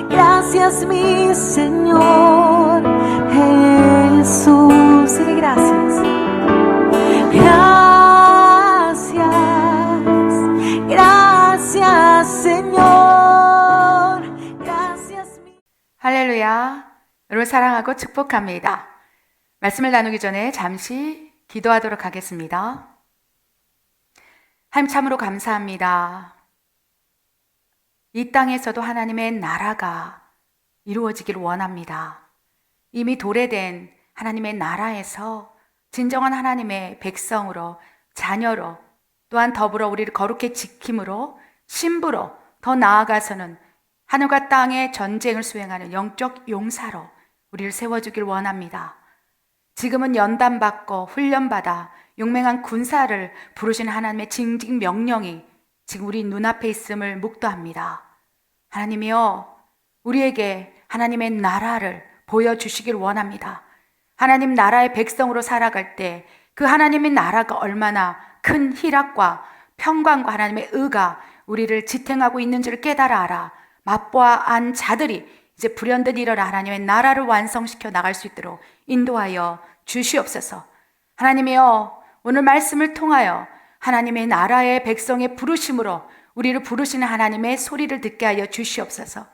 Gracias, mi Señor Jesús. Dile gracias. Gracias, Señor. Gracias. 할렐루야. 여러분 사랑하고 축복합니다. 말씀을 나누기 전에 잠시 기도하도록 하겠습니다. 하나님 참으로 감사합니다. 이 땅에서도 하나님의 나라가 이루어지기를 원합니다. 이미 도래된 하나님의 나라에서 진정한 하나님의 백성으로, 자녀로, 또한 더불어 우리를 거룩히 지킴으로, 신부로, 더 나아가서는 하늘과 땅의 전쟁을 수행하는 영적 용사로 우리를 세워주길 원합니다. 지금은 연단받고 훈련받아 용맹한 군사를 부르신 하나님의 징직 명령이 지금 우리 눈앞에 있음을 묵도합니다. 하나님이여, 우리에게 하나님의 나라를 보여주시길 원합니다. 하나님 나라의 백성으로 살아갈 때 그 하나님의 나라가 얼마나 큰 희락과 평강과 하나님의 의가 우리를 지탱하고 있는지를 깨달아 알아 맛보아한 자들이 이제 불현듯 일어나 하나님의 나라를 완성시켜 나갈 수 있도록 인도하여 주시옵소서. 하나님이여, 오늘 말씀을 통하여 하나님의 나라의 백성의 부르심으로 우리를 부르시는 하나님의 소리를 듣게 하여 주시옵소서.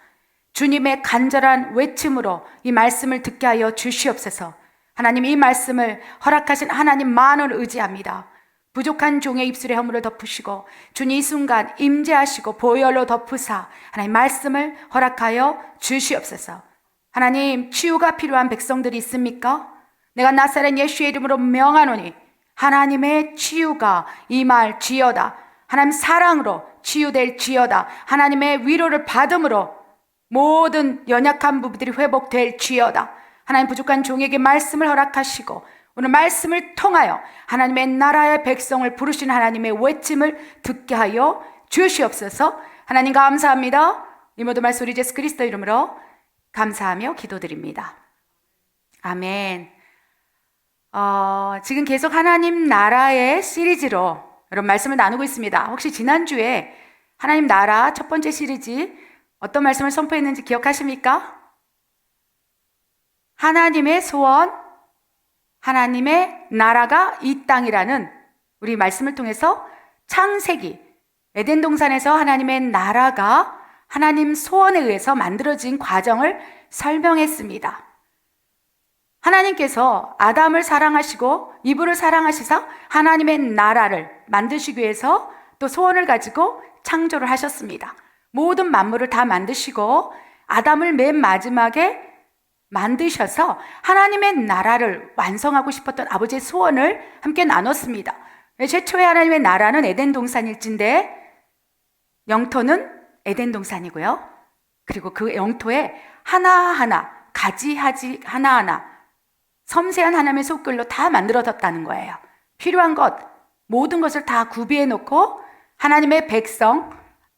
주님의 간절한 외침으로 이 말씀을 듣게 하여 주시옵소서. 하나님, 이 말씀을 허락하신 하나님만을 의지합니다. 부족한 종의 입술에 허물을 덮으시고 주님 이 순간 임재하시고 보혈로 덮으사 하나님 말씀을 허락하여 주시옵소서. 하나님, 치유가 필요한 백성들이 있습니까? 내가 나사렛 예수의 이름으로 명하노니 하나님의 치유가 임할지어다. 하나님 사랑으로 치유될지어다. 하나님의 위로를 받음으로 모든 연약한 부분들이 회복될지어다. 하나님, 부족한 종에게 말씀을 허락하시고 오늘 말씀을 통하여 하나님의 나라의 백성을 부르신 하나님의 외침을 듣게 하여 주시옵소서. 하나님 감사합니다. 이 모든 말씀 우리 예수 그리스도 이름으로 감사하며 기도드립니다. 아멘. 지금 계속 하나님 나라의 시리즈로 여러분 말씀을 나누고 있습니다. 혹시 지난주에 하나님 나라 첫 번째 시리즈 어떤 말씀을 선포했는지 기억하십니까? 하나님의 소원, 하나님의 나라가 이 땅이라는 우리 말씀을 통해서 창세기, 에덴 동산에서 하나님의 나라가 하나님 소원에 의해서 만들어진 과정을 설명했습니다. 하나님께서 아담을 사랑하시고 이브를 사랑하시사 하나님의 나라를 만드시기 위해서 또 소원을 가지고 창조를 하셨습니다. 모든 만물을 다 만드시고 아담을 맨 마지막에 만드셔서 하나님의 나라를 완성하고 싶었던 아버지의 소원을 함께 나눴습니다. 최초의 하나님의 나라는 에덴 동산일진데 영토는 에덴 동산이고요. 그리고 그 영토에 하나하나 가지하지 하나하나 섬세한 하나님의 손글로 다 만들어졌다는 거예요. 필요한 것 모든 것을 다 구비해 놓고 하나님의 백성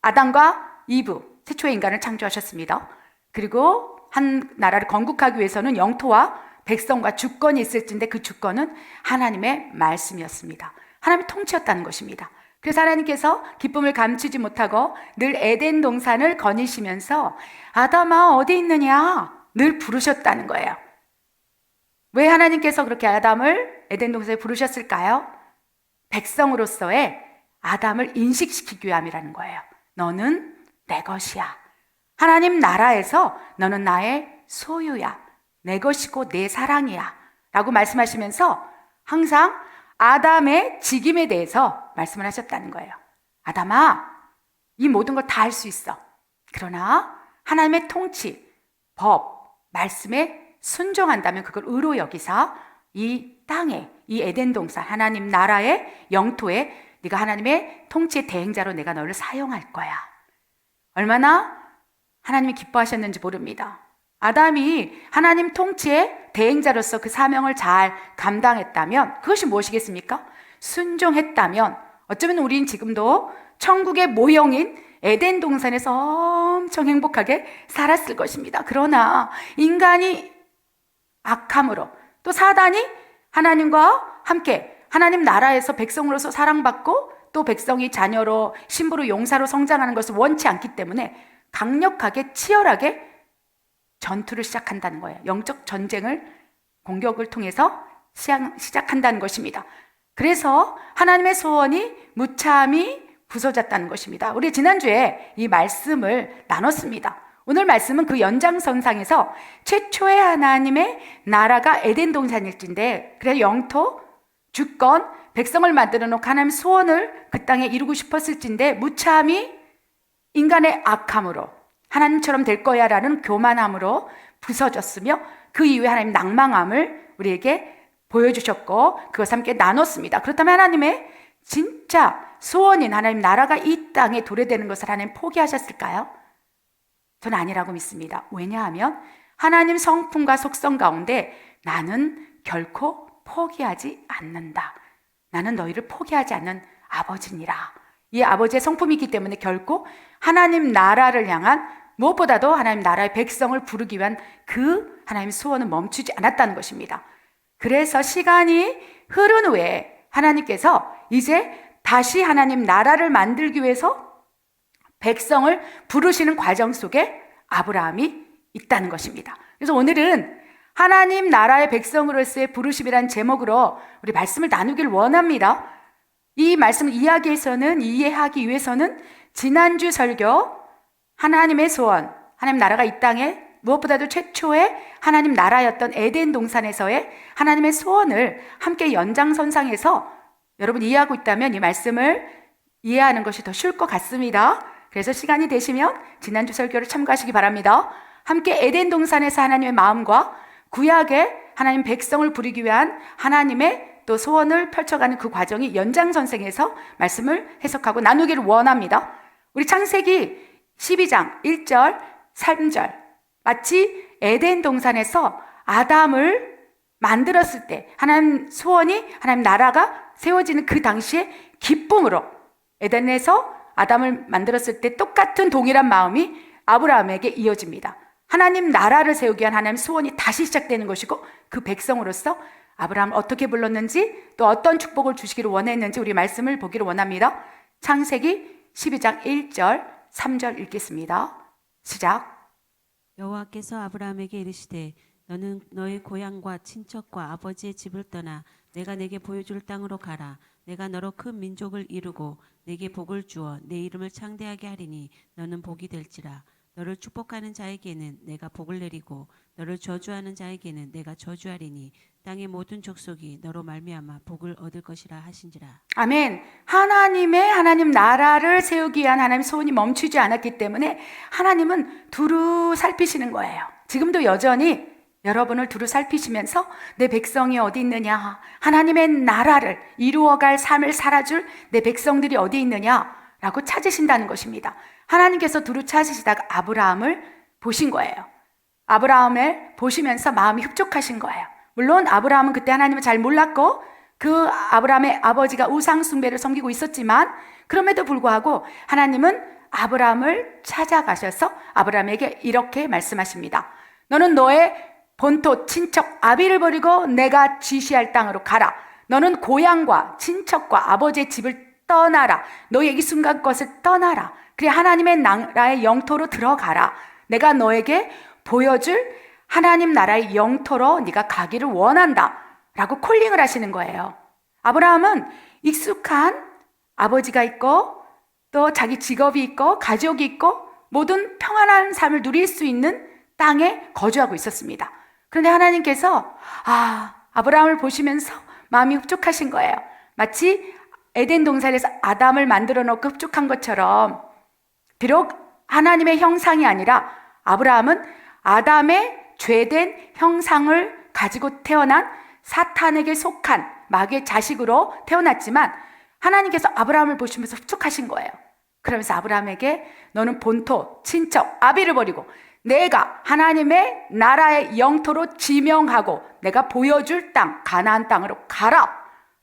아담과 이브 최초의 인간을 창조하셨습니다. 그리고 한 나라를 건국하기 위해서는 영토와 백성과 주권이 있을진데 그 주권은 하나님의 말씀이었습니다. 하나님의 통치였다는 것입니다. 그래서 하나님께서 기쁨을 감추지 못하고 늘 에덴 동산을 거니시면서 아담아 어디 있느냐 늘 부르셨다는 거예요. 왜 하나님께서 그렇게 아담을 에덴 동산에 부르셨을까요? 백성으로서의 아담을 인식시키기 위함이라는 거예요. 너는 내 것이야. 하나님 나라에서 너는 나의 소유야. 내 것이고 내 사랑이야. 라고 말씀하시면서 항상 아담의 직임에 대해서 말씀을 하셨다는 거예요. 아담아, 이 모든 걸 다 할 수 있어. 그러나 하나님의 통치, 법, 말씀에 순종한다면 그걸 의로 여기사 이 땅에, 이 에덴 동산, 하나님 나라의 영토에 네가 하나님의 통치의 대행자로 내가 너를 사용할 거야. 얼마나 하나님이 기뻐하셨는지 모릅니다. 아담이 하나님 통치의 대행자로서 그 사명을 잘 감당했다면 그것이 무엇이겠습니까? 순종했다면 어쩌면 우린 지금도 천국의 모형인 에덴 동산에서 엄청 행복하게 살았을 것입니다. 그러나 인간이 악함으로 또 사단이 하나님과 함께 하나님 나라에서 백성으로서 사랑받고 또 백성이 자녀로 신부로 용사로 성장하는 것을 원치 않기 때문에 강력하게 치열하게 전투를 시작한다는 거예요. 영적 전쟁을 공격을 통해서 시작한다는 것입니다. 그래서 하나님의 소원이 무참히 부서졌다는 것입니다. 우리 지난주에 이 말씀을 나눴습니다. 오늘 말씀은 그 연장선상에서 최초의 하나님의 나라가 에덴 동산일진데, 그래서 영토, 주권, 백성을 만들어 놓고 하나님 소원을 그 땅에 이루고 싶었을진데 무참히 인간의 악함으로 하나님처럼 될 거야 라는 교만함으로 부서졌으며, 그 이후에 하나님 낭망함을 우리에게 보여주셨고 그것을 함께 나눴습니다. 그렇다면 하나님의 진짜 소원인 하나님 나라가 이 땅에 도래되는 것을 하나님 포기하셨을까요? 저는 아니라고 믿습니다. 왜냐하면 하나님 성품과 속성 가운데 나는 결코 포기하지 않는다. 나는 너희를 포기하지 않는 아버지니라. 이 아버지의 성품이기 때문에 결코 하나님 나라를 향한, 무엇보다도 하나님 나라의 백성을 부르기 위한 그 하나님의 소원은 멈추지 않았다는 것입니다. 그래서 시간이 흐른 후에 하나님께서 이제 다시 하나님 나라를 만들기 위해서 백성을 부르시는 과정 속에 아브라함이 있다는 것입니다. 그래서 오늘은 하나님 나라의 백성으로서의 부르심이라는 제목으로 우리 말씀을 나누길 원합니다. 이 말씀을 이해하기 위해서는 지난주 설교 하나님의 소원, 하나님 나라가 이 땅에 무엇보다도 최초의 하나님 나라였던 에덴 동산에서의 하나님의 소원을 함께 연장선상에서 여러분 이해하고 있다면 이 말씀을 이해하는 것이 더 쉬울 것 같습니다. 그래서 시간이 되시면 지난주 설교를 참고하시기 바랍니다. 함께 에덴 동산에서 하나님의 마음과 구약의 하나님 백성을 부르기 위한 하나님의 또 소원을 펼쳐가는 그 과정이 연장선상에서 말씀을 해석하고 나누기를 원합니다. 우리 창세기 12장 1절 3절, 마치 에덴 동산에서 아담을 만들었을 때 하나님 소원이, 하나님 나라가 세워지는 그 당시에 기쁨으로 에덴에서 아담을 만들었을 때 똑같은 동일한 마음이 아브라함에게 이어집니다. 하나님 나라를 세우기 위한 하나님 소원이 다시 시작되는 것이고, 그 백성으로서 아브라함을 어떻게 불렀는지 또 어떤 축복을 주시기를 원했는지 우리 말씀을 보기를 원합니다. 창세기 12장 1절 3절 읽겠습니다. 시작. 여호와께서 아브라함에게 이르시되 너는 너의 고향과 친척과 아버지의 집을 떠나 내가 내게 보여줄 땅으로 가라. 내가 너로 큰 민족을 이루고 내게 복을 주어 내 이름을 창대하게 하리니 너는 복이 될지라. 너를 축복하는 자에게는 내가 복을 내리고 너를 저주하는 자에게는 내가 저주하리니 땅의 모든 족속이 너로 말미암아 복을 얻을 것이라 하신지라. 아멘. 하나님 나라를 세우기 위한 하나님 소원이 멈추지 않았기 때문에 하나님은 두루 살피시는 거예요. 지금도 여전히 여러분을 두루 살피시면서 내 백성이 어디 있느냐, 하나님의 나라를 이루어갈 삶을 살아줄 내 백성들이 어디 있느냐라고 찾으신다는 것입니다. 하나님께서 두루 찾으시다가 아브라함을 보신 거예요. 아브라함을 보시면서 마음이 흡족하신 거예요. 물론 아브라함은 그때 하나님을 잘 몰랐고 그 아브라함의 아버지가 우상 숭배를 섬기고 있었지만, 그럼에도 불구하고 하나님은 아브라함을 찾아가셔서 아브라함에게 이렇게 말씀하십니다. 너는 너의 본토 친척 아비를 버리고 내가 지시할 땅으로 가라. 너는 고향과 친척과 아버지의 집을 떠나라. 너의 이 순간 것을 떠나라. 그래 하나님의 나라의 영토로 들어가라. 내가 너에게 보여줄 하나님 나라의 영토로 네가 가기를 원한다 라고 콜링을 하시는 거예요. 아브라함은 익숙한 아버지가 있고 또 자기 직업이 있고 가족이 있고 모든 평안한 삶을 누릴 수 있는 땅에 거주하고 있었습니다. 그런데 하나님께서 아브라함을 보시면서 마음이 흡족하신 거예요. 마치 에덴 동산에서 아담을 만들어 놓고 흡족한 것처럼, 비록 하나님의 형상이 아니라 아브라함은 아담의 죄된 형상을 가지고 태어난 사탄에게 속한 마귀의 자식으로 태어났지만 하나님께서 아브라함을 보시면서 흡족하신 거예요. 그러면서 아브라함에게 너는 본토, 친척, 아비를 버리고 내가 하나님의 나라의 영토로 지명하고 내가 보여줄 땅, 가나안 땅으로 가라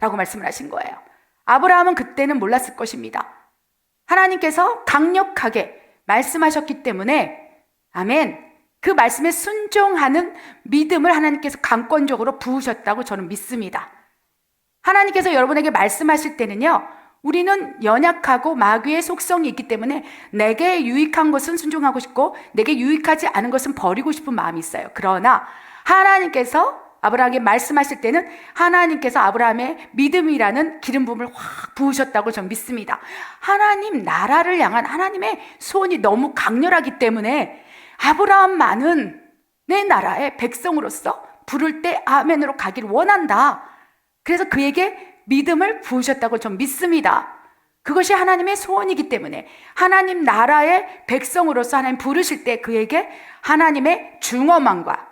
라고 말씀을 하신 거예요. 아브라함은 그때는 몰랐을 것입니다. 하나님께서 강력하게 말씀하셨기 때문에 아멘, 그 말씀에 순종하는 믿음을 하나님께서 강권적으로 부으셨다고 저는 믿습니다. 하나님께서 여러분에게 말씀하실 때는요, 우리는 연약하고 마귀의 속성이 있기 때문에 내게 유익한 것은 순종하고 싶고 내게 유익하지 않은 것은 버리고 싶은 마음이 있어요. 그러나 하나님께서 아브라함에게 말씀하실 때는 하나님께서 아브라함의 믿음이라는 기름 부음을 확 부으셨다고 저는 믿습니다. 하나님 나라를 향한 하나님의 소원이 너무 강렬하기 때문에 아브라함만은 내 나라의 백성으로서 부를 때 아멘으로 가기를 원한다. 그래서 그에게 믿음을 부으셨다고 전 믿습니다. 그것이 하나님의 소원이기 때문에 하나님 나라의 백성으로서 하나님 부르실 때 그에게 하나님의 중엄함과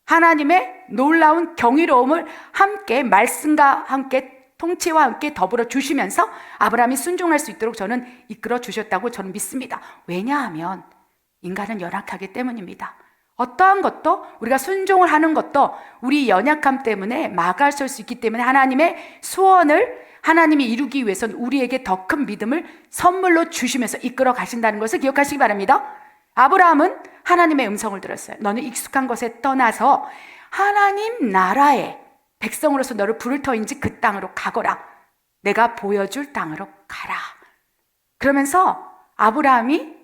하나님의 놀라운 경이로움을 함께 말씀과 함께 통치와 함께 더불어 주시면서 아브라함이 순종할 수 있도록 저는 이끌어 주셨다고 저는 믿습니다. 왜냐하면 인간은 연약하기 때문입니다. 어떠한 것도 우리가 순종을 하는 것도 우리 연약함 때문에 막아설 수 있기 때문에 하나님의 소원을 하나님이 이루기 위해서는 우리에게 더 큰 믿음을 선물로 주시면서 이끌어 가신다는 것을 기억하시기 바랍니다. 아브라함은 하나님의 음성을 들었어요. 너는 익숙한 것에 떠나서 하나님 나라의 백성으로서 너를 부를 터인지 그 땅으로 가거라. 내가 보여줄 땅으로 가라. 그러면서 아브라함이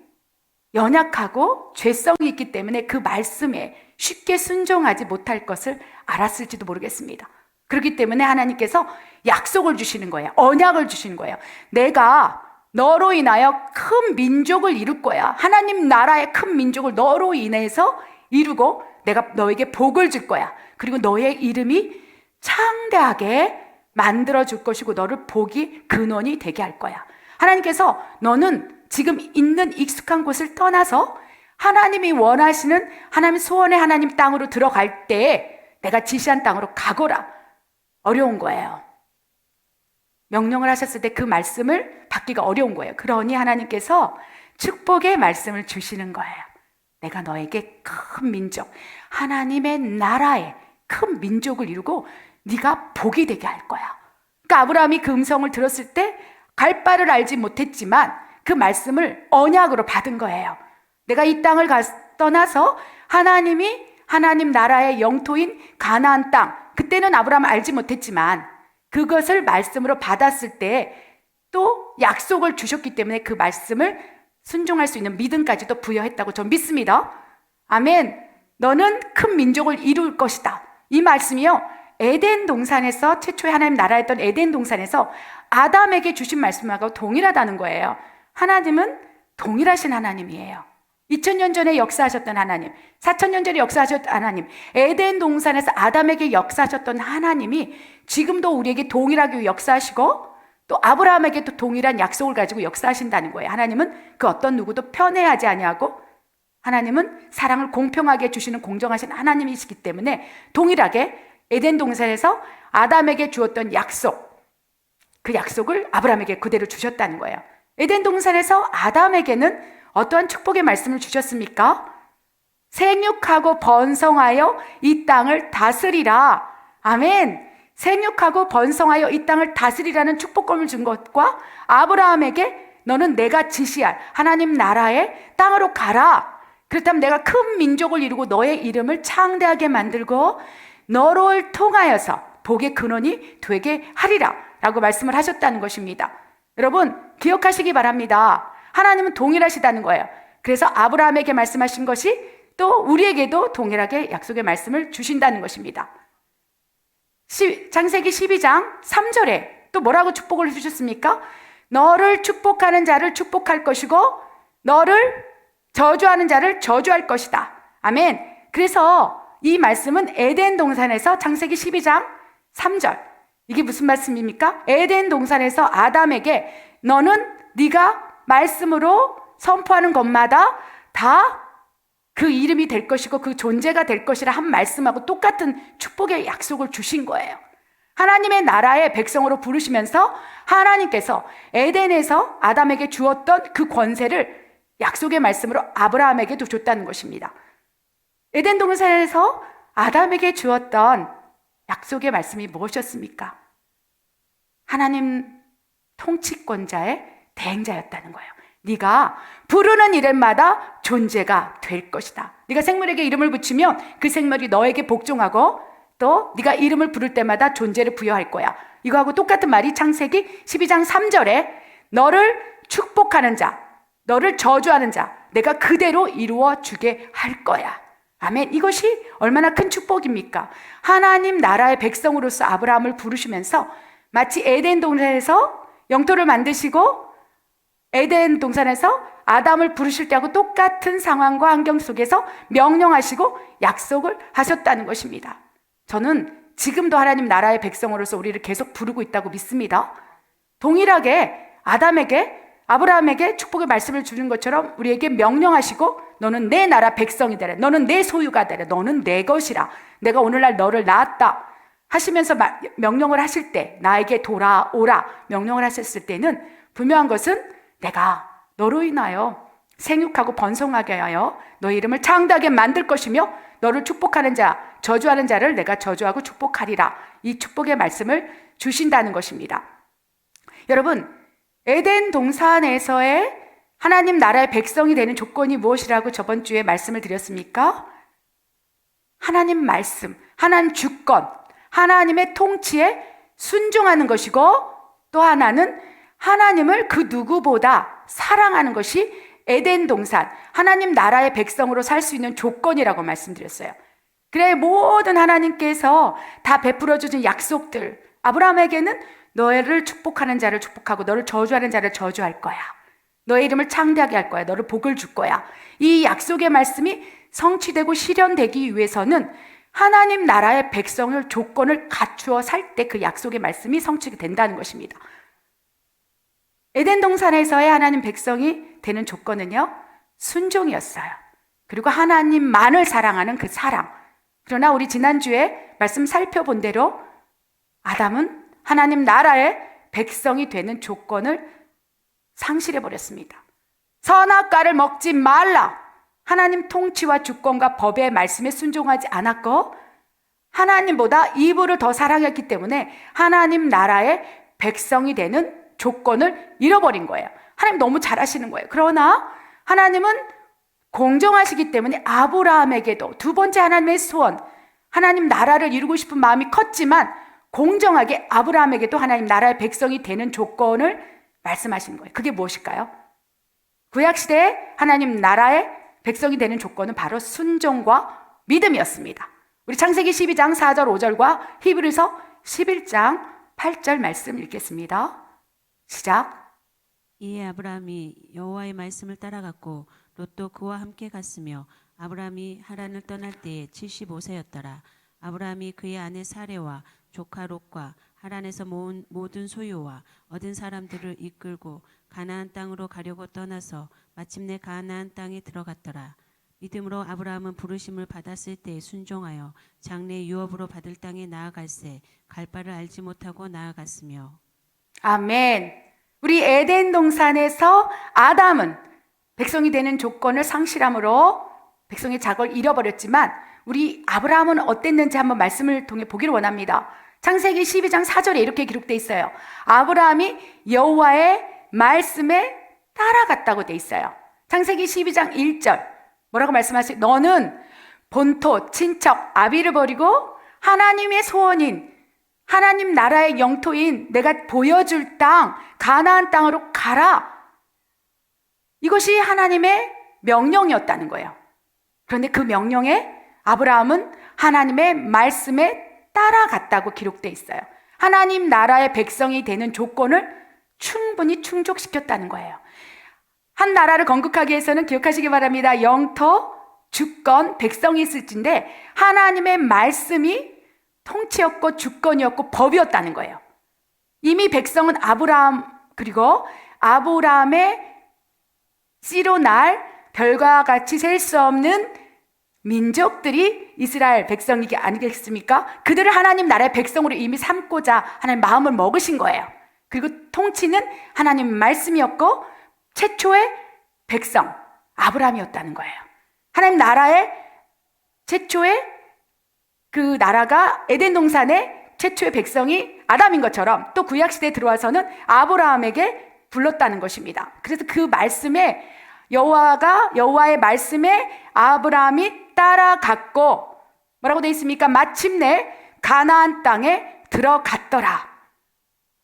연약하고 죄성이 있기 때문에 그 말씀에 쉽게 순종하지 못할 것을 알았을지도 모르겠습니다. 그렇기 때문에 하나님께서 약속을 주시는 거예요. 언약을 주시는 거예요. 내가 너로 인하여 큰 민족을 이룰 거야. 하나님 나라의 큰 민족을 너로 인해서 이루고 내가 너에게 복을 줄 거야. 그리고 너의 이름이 창대하게 만들어 줄 것이고 너를 복이 근원이 되게 할 거야. 하나님께서 너는 지금 있는 익숙한 곳을 떠나서 하나님이 원하시는 하나님 소원의 하나님 땅으로 들어갈 때 내가 지시한 땅으로 가거라. 어려운 거예요. 명령을 하셨을 때 그 말씀을 받기가 어려운 거예요. 그러니 하나님께서 축복의 말씀을 주시는 거예요. 내가 너에게 큰 민족, 하나님의 나라에 큰 민족을 이루고 네가 복이 되게 할 거야. 그러니까 아브라함이 그 음성을 들었을 때 갈 바를 알지 못했지만 그 말씀을 언약으로 받은 거예요. 내가 이 땅을 떠나서 하나님이 하나님 나라의 영토인 가나안 땅, 그때는 아브라함은 알지 못했지만 그것을 말씀으로 받았을 때 또 약속을 주셨기 때문에 그 말씀을 순종할 수 있는 믿음까지도 부여했다고 저는 믿습니다. 아멘. 너는 큰 민족을 이룰 것이다. 이 말씀이요, 에덴 동산에서 최초의 하나님 나라였던 에덴 동산에서 아담에게 주신 말씀하고 동일하다는 거예요. 하나님은 동일하신 하나님이에요. 2000년 전에 역사하셨던 하나님, 4000년 전에 역사하셨던 하나님, 에덴 동산에서 아담에게 역사하셨던 하나님이 지금도 우리에게 동일하게 역사하시고 또 아브라함에게도 동일한 약속을 가지고 역사하신다는 거예요. 하나님은 그 어떤 누구도 편애하지 아니하고 하나님은 사랑을 공평하게 주시는 공정하신 하나님이시기 때문에 동일하게 에덴 동산에서 아담에게 주었던 약속, 그 약속을 아브라함에게 그대로 주셨다는 거예요. 에덴 동산에서 아담에게는 어떠한 축복의 말씀을 주셨습니까? 생육하고 번성하여 이 땅을 다스리라. 아멘. 생육하고 번성하여 이 땅을 다스리라는 축복권을 준 것과 아브라함에게 너는 내가 지시할 하나님 나라의 땅으로 가라. 그렇다면 내가 큰 민족을 이루고 너의 이름을 창대하게 만들고 너를 통하여서 복의 근원이 되게 하리라 라고 말씀을 하셨다는 것입니다. 여러분 기억하시기 바랍니다. 하나님은 동일하시다는 거예요. 그래서 아브라함에게 말씀하신 것이 또 우리에게도 동일하게 약속의 말씀을 주신다는 것입니다. 창세기 12장 3절에 또 뭐라고 축복을 해주셨습니까? 너를 축복하는 자를 축복할 것이고 너를 저주하는 자를 저주할 것이다. 아멘. 그래서 이 말씀은 에덴 동산에서 창세기 12장 3절, 이게 무슨 말씀입니까? 에덴 동산에서 아담에게 너는 네가 말씀으로 선포하는 것마다 다 그 이름이 될 것이고 그 존재가 될 것이라 한 말씀하고 똑같은 축복의 약속을 주신 거예요. 하나님의 나라의 백성으로 부르시면서 하나님께서 에덴에서 아담에게 주었던 그 권세를 약속의 말씀으로 아브라함에게도 줬다는 것입니다. 에덴 동산에서 아담에게 주었던 약속의 말씀이 무엇이었습니까? 하나님 통치권자의 대행자였다는 거예요. 네가 부르는 이름마다 존재가 될 것이다. 네가 생물에게 이름을 붙이면 그 생물이 너에게 복종하고 또 네가 이름을 부를 때마다 존재를 부여할 거야. 이거하고 똑같은 말이 창세기 12장 3절에 너를 축복하는 자, 너를 저주하는 자, 내가 그대로 이루어 주게 할 거야. 아멘. 이것이 얼마나 큰 축복입니까? 하나님 나라의 백성으로서 아브라함을 부르시면서 마치 에덴 동산에서 영토를 만드시고 에덴 동산에서 아담을 부르실 때하고 똑같은 상황과 환경 속에서 명령하시고 약속을 하셨다는 것입니다. 저는 지금도 하나님 나라의 백성으로서 우리를 계속 부르고 있다고 믿습니다. 동일하게 아브라함에게 축복의 말씀을 주는 것처럼 우리에게 명령하시고 너는 내 나라 백성이 되라. 너는 내 소유가 되라. 너는 내 것이라. 내가 오늘날 너를 낳았다 하시면서 명령을 하실 때, 나에게 돌아오라 명령을 하셨을 때는 분명한 것은 내가 너로 인하여 생육하고 번성하게 하여 너의 이름을 창대하게 만들 것이며 너를 축복하는 자, 저주하는 자를 내가 저주하고 축복하리라. 이 축복의 말씀을 주신다는 것입니다. 여러분, 에덴 동산에서의 하나님 나라의 백성이 되는 조건이 무엇이라고 저번 주에 말씀을 드렸습니까? 하나님 말씀, 하나님 주권, 하나님의 통치에 순종하는 것이고 또 하나는 하나님을 그 누구보다 사랑하는 것이 에덴 동산, 하나님 나라의 백성으로 살 수 있는 조건이라고 말씀드렸어요. 그래 모든 하나님께서 다 베풀어 주신 약속들, 아브라함에게는 너를 축복하는 자를 축복하고 너를 저주하는 자를 저주할 거야. 너의 이름을 창대하게 할 거야. 너를 복을 줄 거야. 이 약속의 말씀이 성취되고 실현되기 위해서는 하나님 나라의 백성을 조건을 갖추어 살 때 그 약속의 말씀이 성취가 된다는 것입니다. 에덴 동산에서의 하나님 백성이 되는 조건은요, 순종이었어요. 그리고 하나님만을 사랑하는 그 사랑. 그러나 우리 지난주에 말씀 살펴본 대로 아담은 하나님 나라의 백성이 되는 조건을 상실해버렸습니다. 선악과를 먹지 말라. 하나님 통치와 주권과 법의 말씀에 순종하지 않았고 하나님보다 이브를 더 사랑했기 때문에 하나님 나라의 백성이 되는 조건을 잃어버린 거예요. 하나님 너무 잘하시는 거예요. 그러나 하나님은 공정하시기 때문에 아브라함에게도 두 번째 하나님의 소원, 하나님 나라를 이루고 싶은 마음이 컸지만 공정하게 아브라함에게도 하나님 나라의 백성이 되는 조건을 말씀하시는 거예요. 그게 무엇일까요? 구약시대에 하나님 나라의 백성이 되는 조건은 바로 순종과 믿음이었습니다. 우리 창세기 12장 4절 5절과 히브리서 11장 8절 말씀 읽겠습니다. 시작. 이에 아브라함이 여호와의 말씀을 따라갔고 롯도 그와 함께 갔으며 아브라함이 하란을 떠날 때에 75세였더라. 아브라함이 그의 아내 사레와 조카 롯과 하란에서 모은 모든 소유와 얻은 사람들을 이끌고 가나안 땅으로 가려고 떠나서 마침내 가나안 땅에 들어갔더라. 믿음으로 아브라함은 부르심을 받았을 때에 순종하여 장래 유업으로 받을 땅에 나아갈새 갈 바를 알지 못하고 나아갔으며. 아멘. 우리 에덴 동산에서 아담은 백성이 되는 조건을 상실함으로 백성의 자격을 잃어버렸지만 우리 아브라함은 어땠는지 한번 말씀을 통해 보기를 원합니다. 창세기 12장 4절에 이렇게 기록되어 있어요. 아브라함이 여호와의 말씀에 따라갔다고 되어 있어요. 창세기 12장 1절 뭐라고 말씀하세요? 너는 본토, 친척, 아비를 버리고 하나님의 소원인 하나님 나라의 영토인 내가 보여줄 땅 가나안 땅으로 가라. 이것이 하나님의 명령이었다는 거예요. 그런데 그 명령에 아브라함은 하나님의 말씀에 따라갔다고 기록되어 있어요. 하나님 나라의 백성이 되는 조건을 충분히 충족시켰다는 거예요. 한 나라를 건국하기 위해서는 기억하시기 바랍니다. 영토, 주권, 백성이 있을진데 하나님의 말씀이 통치였고 주권이었고 법이었다는 거예요. 이미 백성은 아브라함 그리고 아브라함의 씨로 날 별과 같이 셀 수 없는 민족들이 이스라엘 백성이기 아니겠습니까? 그들을 하나님 나라의 백성으로 이미 삼고자 하나님 마음을 먹으신 거예요. 그리고 통치는 하나님 말씀이었고 최초의 백성 아브라함이었다는 거예요. 하나님 나라의 최초의 그 나라가 에덴 동산의 최초의 백성이 아담인 것처럼 또 구약시대에 들어와서는 아브라함에게 불렀다는 것입니다. 그래서 그 말씀에 여호와의 말씀에 아브라함이 따라갔고 뭐라고 되어 있습니까? 마침내 가나안 땅에 들어갔더라.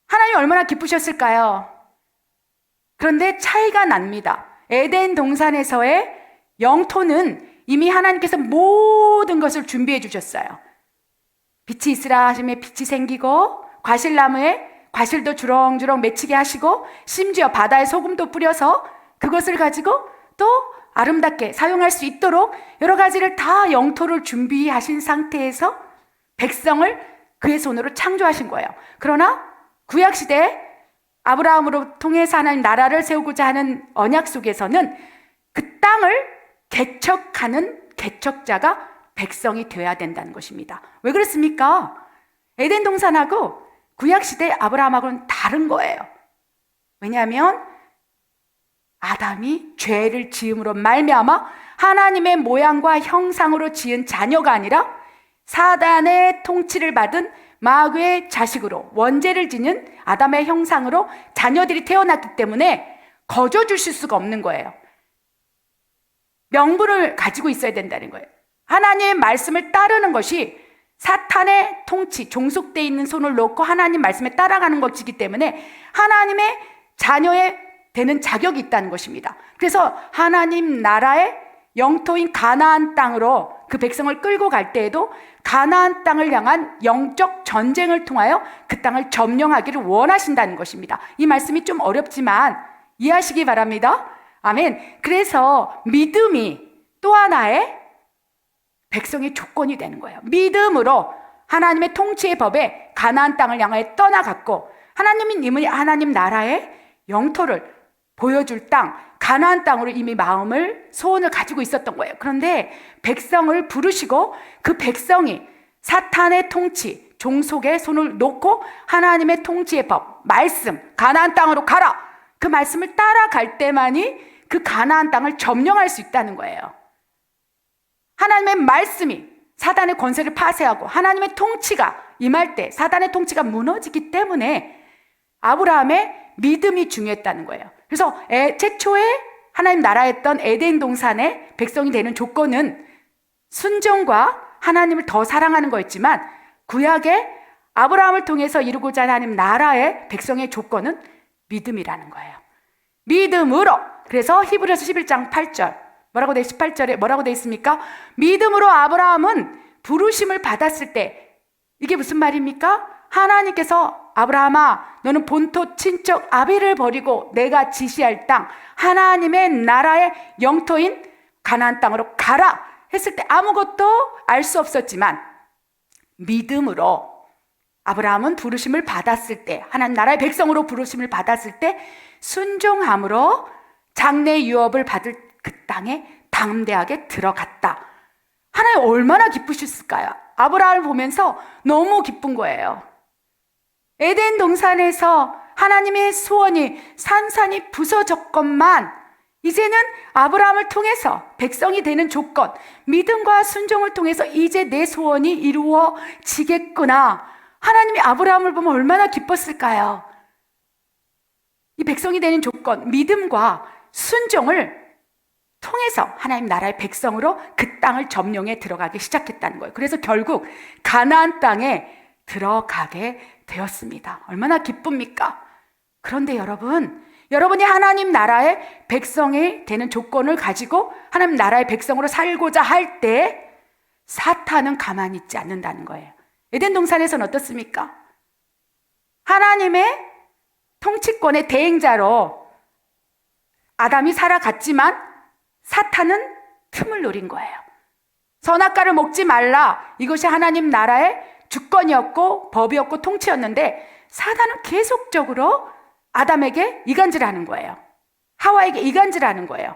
하나님 얼마나 기쁘셨을까요? 그런데 차이가 납니다. 에덴 동산에서의 영토는 이미 하나님께서 모든 것을 준비해 주셨어요. 빛이 있으라 하시면 빛이 생기고, 과실나무에 과실도 주렁주렁 맺히게 하시고, 심지어 바다에 소금도 뿌려서 그것을 가지고 또 아름답게 사용할 수 있도록 여러 가지를 다 영토를 준비하신 상태에서 백성을 그의 손으로 창조하신 거예요. 그러나 구약시대 아브라함으로 통해서 하나님 나라를 세우고자 하는 언약 속에서는 그 땅을 개척하는 개척자가 백성이 되어야 된다는 것입니다. 왜 그렇습니까? 에덴 동산하고 구약시대 아브라함하고는 다른 거예요. 왜냐하면 아담이 죄를 지음으로 말미암아 하나님의 모양과 형상으로 지은 자녀가 아니라 사단의 통치를 받은 마귀의 자식으로 원죄를 지닌 아담의 형상으로 자녀들이 태어났기 때문에 거저 주실 수가 없는 거예요. 명분을 가지고 있어야 된다는 거예요. 하나님의 말씀을 따르는 것이 사탄의 통치, 종속되어 있는 손을 놓고 하나님 말씀에 따라가는 것이기 때문에 하나님의 자녀에 되는 자격이 있다는 것입니다. 그래서 하나님 나라의 영토인 가나안 땅으로 그 백성을 끌고 갈 때에도 가나안 땅을 향한 영적 전쟁을 통하여 그 땅을 점령하기를 원하신다는 것입니다. 이 말씀이 좀 어렵지만 이해하시기 바랍니다. 아멘. 그래서 믿음이 또 하나의 백성의 조건이 되는 거예요. 믿음으로 하나님의 통치의 법에 가나안 땅을 향하여 떠나갔고, 하나님이 하나님 나라의 영토를 보여줄 땅, 가나안 땅으로 이미 마음을, 소원을 가지고 있었던 거예요. 그런데 백성을 부르시고 그 백성이 사탄의 통치, 종속의 손을 놓고 하나님의 통치의 법, 말씀, 가나안 땅으로 가라! 그 말씀을 따라갈 때만이 그 가나안 땅을 점령할 수 있다는 거예요. 하나님의 말씀이 사단의 권세를 파쇄하고 하나님의 통치가 임할 때 사단의 통치가 무너지기 때문에 아브라함의 믿음이 중요했다는 거예요. 그래서 최초에 하나님 나라였던 에덴 동산의 백성이 되는 조건은 순종과 하나님을 더 사랑하는 거였지만, 구약의 아브라함을 통해서 이루고자 하는 나라의 백성의 조건은 믿음이라는 거예요. 믿음으로. 그래서 히브리서 11장 8절 뭐라고 돼 18절에 뭐라고 돼 있습니까? 믿음으로 아브라함은 부르심을 받았을 때, 이게 무슨 말입니까? 하나님께서 아브라함아, 너는 본토 친척 아비를 버리고 내가 지시할 땅, 하나님의 나라의 영토인 가나안 땅으로 가라 했을 때 아무것도 알 수 없었지만 믿음으로 아브라함은 부르심을 받았을 때, 하나님 나라의 백성으로 부르심을 받았을 때 순종함으로 장래 유업을 받을 그 땅에 담대하게 들어갔다. 하나님 얼마나 기쁘셨을까요? 아브라함을 보면서 너무 기쁜 거예요. 에덴 동산에서 하나님의 소원이 산산이 부서졌건만 이제는 아브라함을 통해서 백성이 되는 조건, 믿음과 순종을 통해서 이제 내 소원이 이루어지겠구나. 하나님이 아브라함을 보면 얼마나 기뻤을까요? 이 백성이 되는 조건, 믿음과 순종을 통해서 하나님 나라의 백성으로 그 땅을 점령해 들어가기 시작했다는 거예요. 그래서 결국 가나안 땅에 들어가게 되었습니다. 얼마나 기쁩니까? 그런데 여러분이 하나님 나라의 백성이 되는 조건을 가지고 하나님 나라의 백성으로 살고자 할 때 사탄은 가만히 있지 않는다는 거예요. 에덴 동산에서는 어떻습니까? 하나님의 통치권의 대행자로 아담이 살아갔지만 사탄은 틈을 노린 거예요. 선악과를 먹지 말라. 이것이 하나님 나라의 주권이었고 법이었고 통치였는데 사탄은 계속적으로 아담에게 이간질하는 거예요. 하와에게 이간질하는 거예요.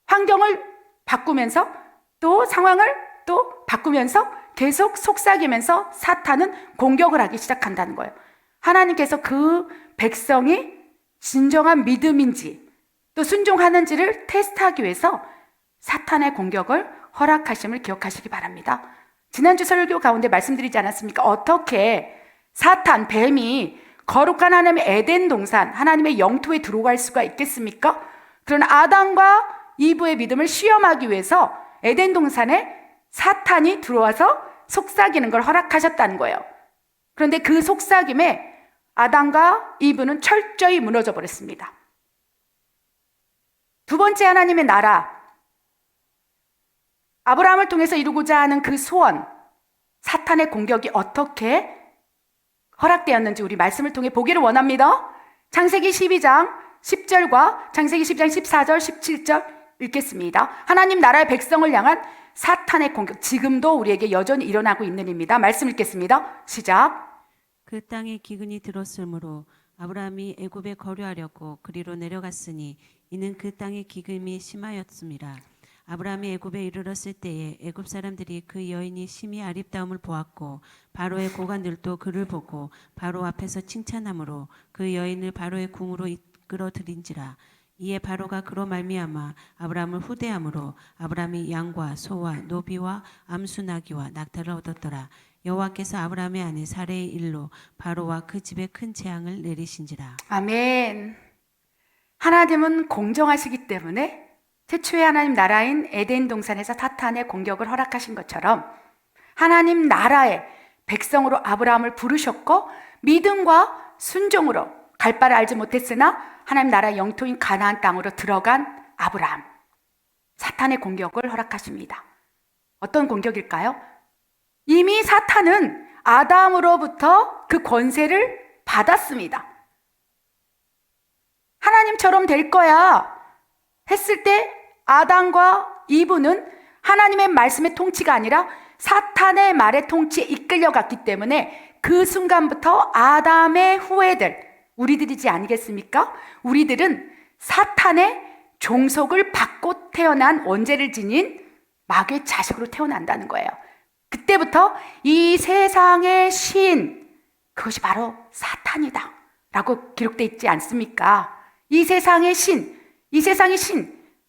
환경을 바꾸면서 또 상황을 또 바꾸면서 계속 속삭이면서 사탄은 공격을 하기 시작한다는 거예요. 하나님께서 그 백성이 진정한 믿음인지 또 순종하는지를 테스트하기 위해서 사탄의 공격을 허락하심을 기억하시기 바랍니다. 지난주 설교 가운데 말씀드리지 않았습니까? 어떻게 사탄, 뱀이 거룩한 하나님의 에덴 동산, 하나님의 영토에 들어갈 수가 있겠습니까? 그러나 아담과 이브의 믿음을 시험하기 위해서 에덴 동산에 사탄이 들어와서 속삭이는 걸 허락하셨다는 거예요. 그런데 그 속삭임에 아담과 이브는 철저히 무너져 버렸습니다. 두 번째, 하나님의 나라, 아브라함을 통해서 이루고자 하는 그 소원, 사탄의 공격이 어떻게 허락되었는지 우리 말씀을 통해 보기를 원합니다. 창세기 12장 10절과 창세기 12장 14절 17절 읽겠습니다. 하나님 나라의 백성을 향한 사탄의 공격, 지금도 우리에게 여전히 일어나고 있는 일입니다. 말씀 읽겠습니다. 시작. 그 땅에 기근이 들었으므로 아브라함이 애굽에 거류하려고 그리로 내려갔으니 이는 그 땅에 기근이 심하였음이라. 아브라함이 애굽에 이르렀을 때에 애굽 사람들이 그 여인이 심히 아름다움을 보았고 바로의 고관들도 그를 보고 바로 앞에서 칭찬함으로 그 여인을 바로의 궁으로 이끌어 들인지라. 이에 바로가 그로 말미암아 아브라함을 후대함으로 아브라함이 양과 소와 노비와 암수 나귀와 낙타를 얻었더라. 여호와께서 아브라함의 아내 사레의 일로 바로와 그 집에 큰 재앙을 내리신지라. 아멘. 하나님은 공정하시기 때문에 최초의 하나님 나라인 에덴 동산에서 사탄의 공격을 허락하신 것처럼 하나님 나라의 백성으로 아브라함을 부르셨고 믿음과 순종으로 갈 바를 알지 못했으나 하나님 나라의 영토인 가나안 땅으로 들어간 아브라함, 사탄의 공격을 허락하십니다. 어떤 공격일까요? 이미 사탄은 아담으로부터 그 권세를 받았습니다. 하나님처럼 될 거야 했을 때 아담과 이브는 하나님의 말씀의 통치가 아니라 사탄의 말의 통치에 이끌려갔기 때문에 그 순간부터 아담의 후예들, 우리들이지 아니겠습니까? 우리들은 사탄의 종속을 받고 태어난 원죄를 지닌 마귀의 자식으로 태어난다는 거예요. 그때부터 이 세상의 신, 그것이 바로 사탄이다 라고 기록되어 있지 않습니까? 이 세상의 신,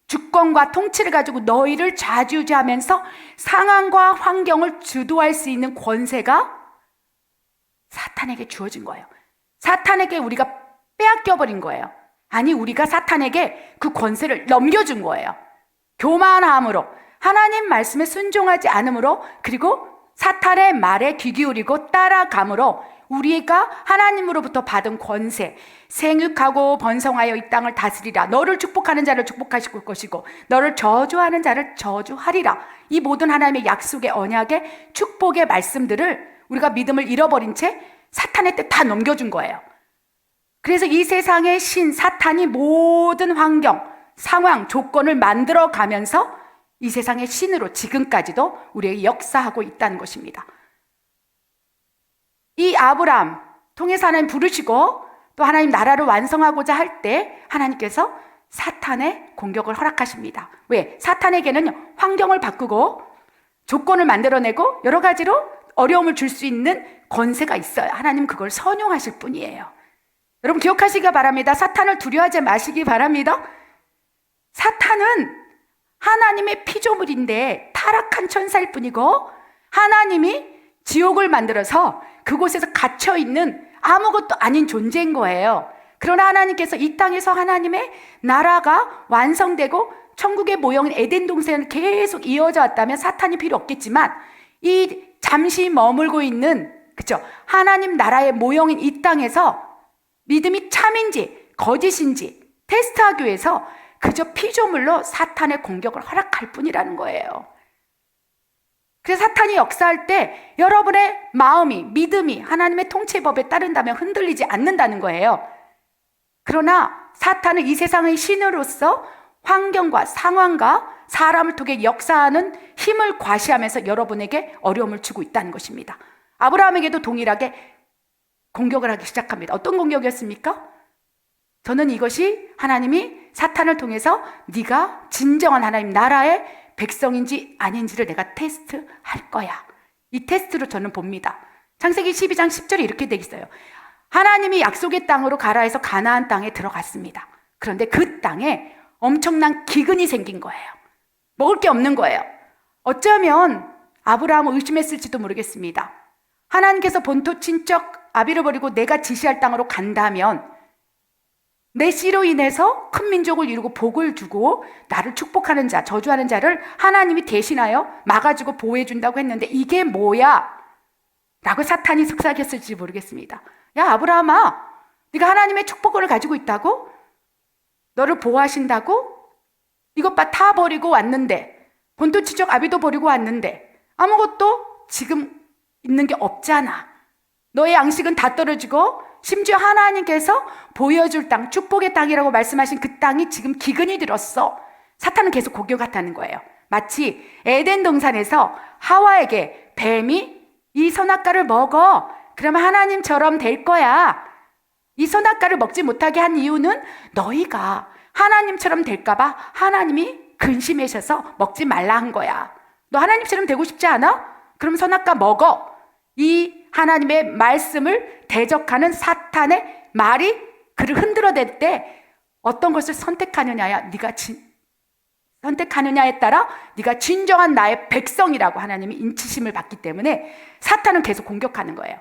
주권과 통치를 가지고 너희를 좌지우지하면서 상황과 환경을 주도할 수 있는 권세가 사탄에게 주어진 거예요. 사탄에게 우리가 빼앗겨버린 거예요. 아니, 우리가 사탄에게 그 권세를 넘겨준 거예요. 교만함으로, 하나님 말씀에 순종하지 않음으로, 그리고 사탄의 말에 귀 기울이고 따라감으로 우리가 하나님으로부터 받은 권세, 생육하고 번성하여 이 땅을 다스리라, 너를 축복하는 자를 축복하실 것이고 너를 저주하는 자를 저주하리라, 이 모든 하나님의 약속의 언약의 축복의 말씀들을 우리가 믿음을 잃어버린 채 사탄의 뜻 다 넘겨준 거예요. 그래서 이 세상의 신 사탄이 모든 환경, 상황, 조건을 만들어 가면서 이 세상의 신으로 지금까지도 우리에게 역사하고 있다는 것입니다. 이 아브라함 통해서 하나님 부르시고 또 하나님 나라를 완성하고자 할 때 하나님께서 사탄의 공격을 허락하십니다. 왜? 사탄에게는 환경을 바꾸고 조건을 만들어내고 여러 가지로 어려움을 줄 수 있는 권세가 있어요. 하나님 그걸 선용하실 뿐이에요. 여러분 기억하시기 바랍니다. 사탄을 두려워하지 마시기 바랍니다. 사탄은 하나님의 피조물인데 타락한 천사일 뿐이고 하나님이 지옥을 만들어서 그곳에서 갇혀있는 아무것도 아닌 존재인 거예요. 그러나 하나님께서 이 땅에서 하나님의 나라가 완성되고 천국의 모형인 에덴 동산을 계속 이어져 왔다면 사탄이 필요 없겠지만 이 잠시 머물고 있는 하나님 나라의 모형인 이 땅에서 믿음이 참인지 거짓인지 테스트하기 위해서 그저 피조물로 사탄의 공격을 허락할 뿐이라는 거예요. 그래서 사탄이 역사할 때 여러분의 마음이, 믿음이 하나님의 통치법에 따른다면 흔들리지 않는다는 거예요. 그러나 사탄은 이 세상의 신으로서 환경과 상황과 사람을 통해 역사하는 힘을 과시하면서 여러분에게 어려움을 주고 있다는 것입니다. 아브라함에게도 동일하게 공격을 하기 시작합니다. 어떤 공격이었습니까? 저는 이것이 하나님이 사탄을 통해서 네가 진정한 하나님 나라의 백성인지 아닌지를 내가 테스트할 거야. 이 테스트로 저는 봅니다. 창세기 12장 10절에 이렇게 돼 있어요. 하나님이 약속의 땅으로 가라 해서 가나안 땅에 들어갔습니다. 그런데 그 땅에 엄청난 기근이 생긴 거예요. 먹을 게 없는 거예요. 어쩌면 아브라함을 의심했을지도 모르겠습니다. 하나님께서 본토 친척 아비를 버리고 내가 지시할 땅으로 간다면 내 씨로 인해서 큰 민족을 이루고 복을 주고 나를 축복하는 자, 저주하는 자를 하나님이 대신하여 막아주고 보호해준다고 했는데 이게 뭐야? 라고 사탄이 속삭였을지 모르겠습니다. 야, 아브라함아, 네가 하나님의 축복을 가지고 있다고? 너를 보호하신다고? 이것 봐, 다 버리고 왔는데, 본토치족 아비도 버리고 왔는데 아무것도 지금 있는 게 없잖아. 너의 양식은 다 떨어지고 심지어 하나님께서 보여줄 땅, 축복의 땅이라고 말씀하신 그 땅이 지금 기근이 들었어. 사탄은 계속 공격하다는 거예요. 마치 에덴 동산에서 하와에게 뱀이 이 선악과를 먹어. 그러면 하나님처럼 될 거야. 이 선악과를 먹지 못하게 한 이유는 너희가 하나님처럼 될까봐 하나님이 근심하셔서 먹지 말라 한 거야. 너 하나님처럼 되고 싶지 않아? 그럼 선악과 먹어. 이 하나님의 말씀을 대적하는 사탄의 말이 그를 흔들어댈 때 어떤 것을 선택하느냐야 선택하느냐에 따라 네가 진정한 나의 백성이라고 하나님이 인치심을 받기 때문에 사탄은 계속 공격하는 거예요.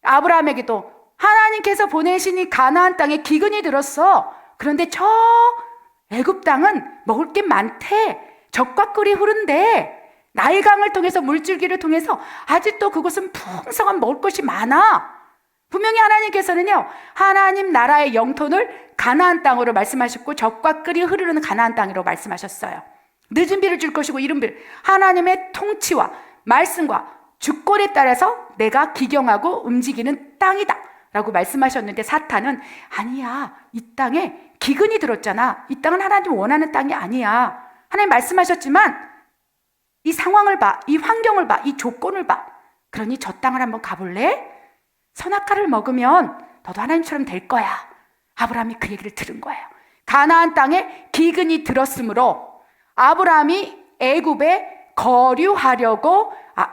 아브라함에게도 하나님께서 보내신 이 가나안 땅에 기근이 들었어. 그런데 저 애굽 땅은 먹을 게 많대. 젖과 꿀이 흐른대. 나일강을 통해서 물줄기를 통해서 아직도 그곳은 풍성한 먹을 것이 많아. 분명히 하나님께서는요, 하나님 나라의 영토를 가나안 땅으로 말씀하셨고 젖과 꿀이 흐르는 가나안 땅으로 말씀하셨어요. 늦은 비를 줄 것이고 이른 비를, 하나님의 통치와 말씀과 주권에 따라서 내가 기경하고 움직이는 땅이다 라고 말씀하셨는데 사탄은 아니야, 이 땅에 기근이 들었잖아. 이 땅은 하나님 원하는 땅이 아니야. 하나님 말씀하셨지만 이 상황을 봐, 이 환경을 봐, 이 조건을 봐. 그러니 저 땅을 한번 가볼래? 선악과를 먹으면 너도 하나님처럼 될 거야. 아브라함이 그 얘기를 들은 거예요. 가나안 땅에 기근이 들었으므로 아브라함이 애굽에 거류하려고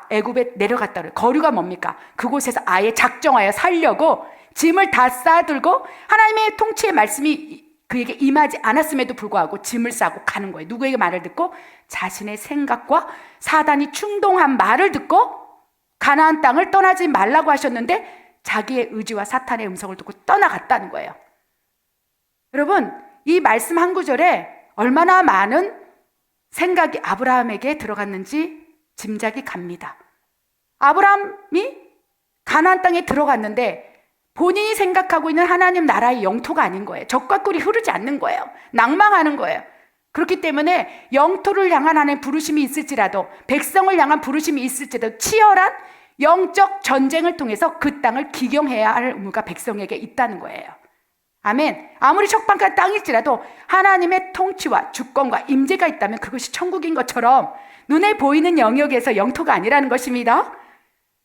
애굽에 내려갔다 그래요. 거류가 뭡니까? 그곳에서 아예 작정하여 살려고 짐을 다 싸들고 하나님의 통치의 말씀이 그에게 임하지 않았음에도 불구하고 짐을 싸고 가는 거예요. 누구에게 말을 듣고? 자신의 생각과 사단이 충동한 말을 듣고 가나안 땅을 떠나지 말라고 하셨는데 자기의 의지와 사탄의 음성을 듣고 떠나갔다는 거예요. 여러분, 이 말씀 한 구절에 얼마나 많은 생각이 아브라함에게 들어갔는지 짐작이 갑니다. 아브라함이 가나안 땅에 들어갔는데 본인이 생각하고 있는 하나님 나라의 영토가 아닌 거예요. 젖과 꿀이 흐르지 않는 거예요. 낭망하는 거예요. 그렇기 때문에 영토를 향한 하나님의 부르심이 있을지라도, 백성을 향한 부르심이 있을지라도 치열한 영적 전쟁을 통해서 그 땅을 기경해야 할 의무가 백성에게 있다는 거예요. 아멘. 아무리 척박한 땅일지라도 하나님의 통치와 주권과 임재가 있다면 그것이 천국인 것처럼 눈에 보이는 영역에서 영토가 아니라는 것입니다.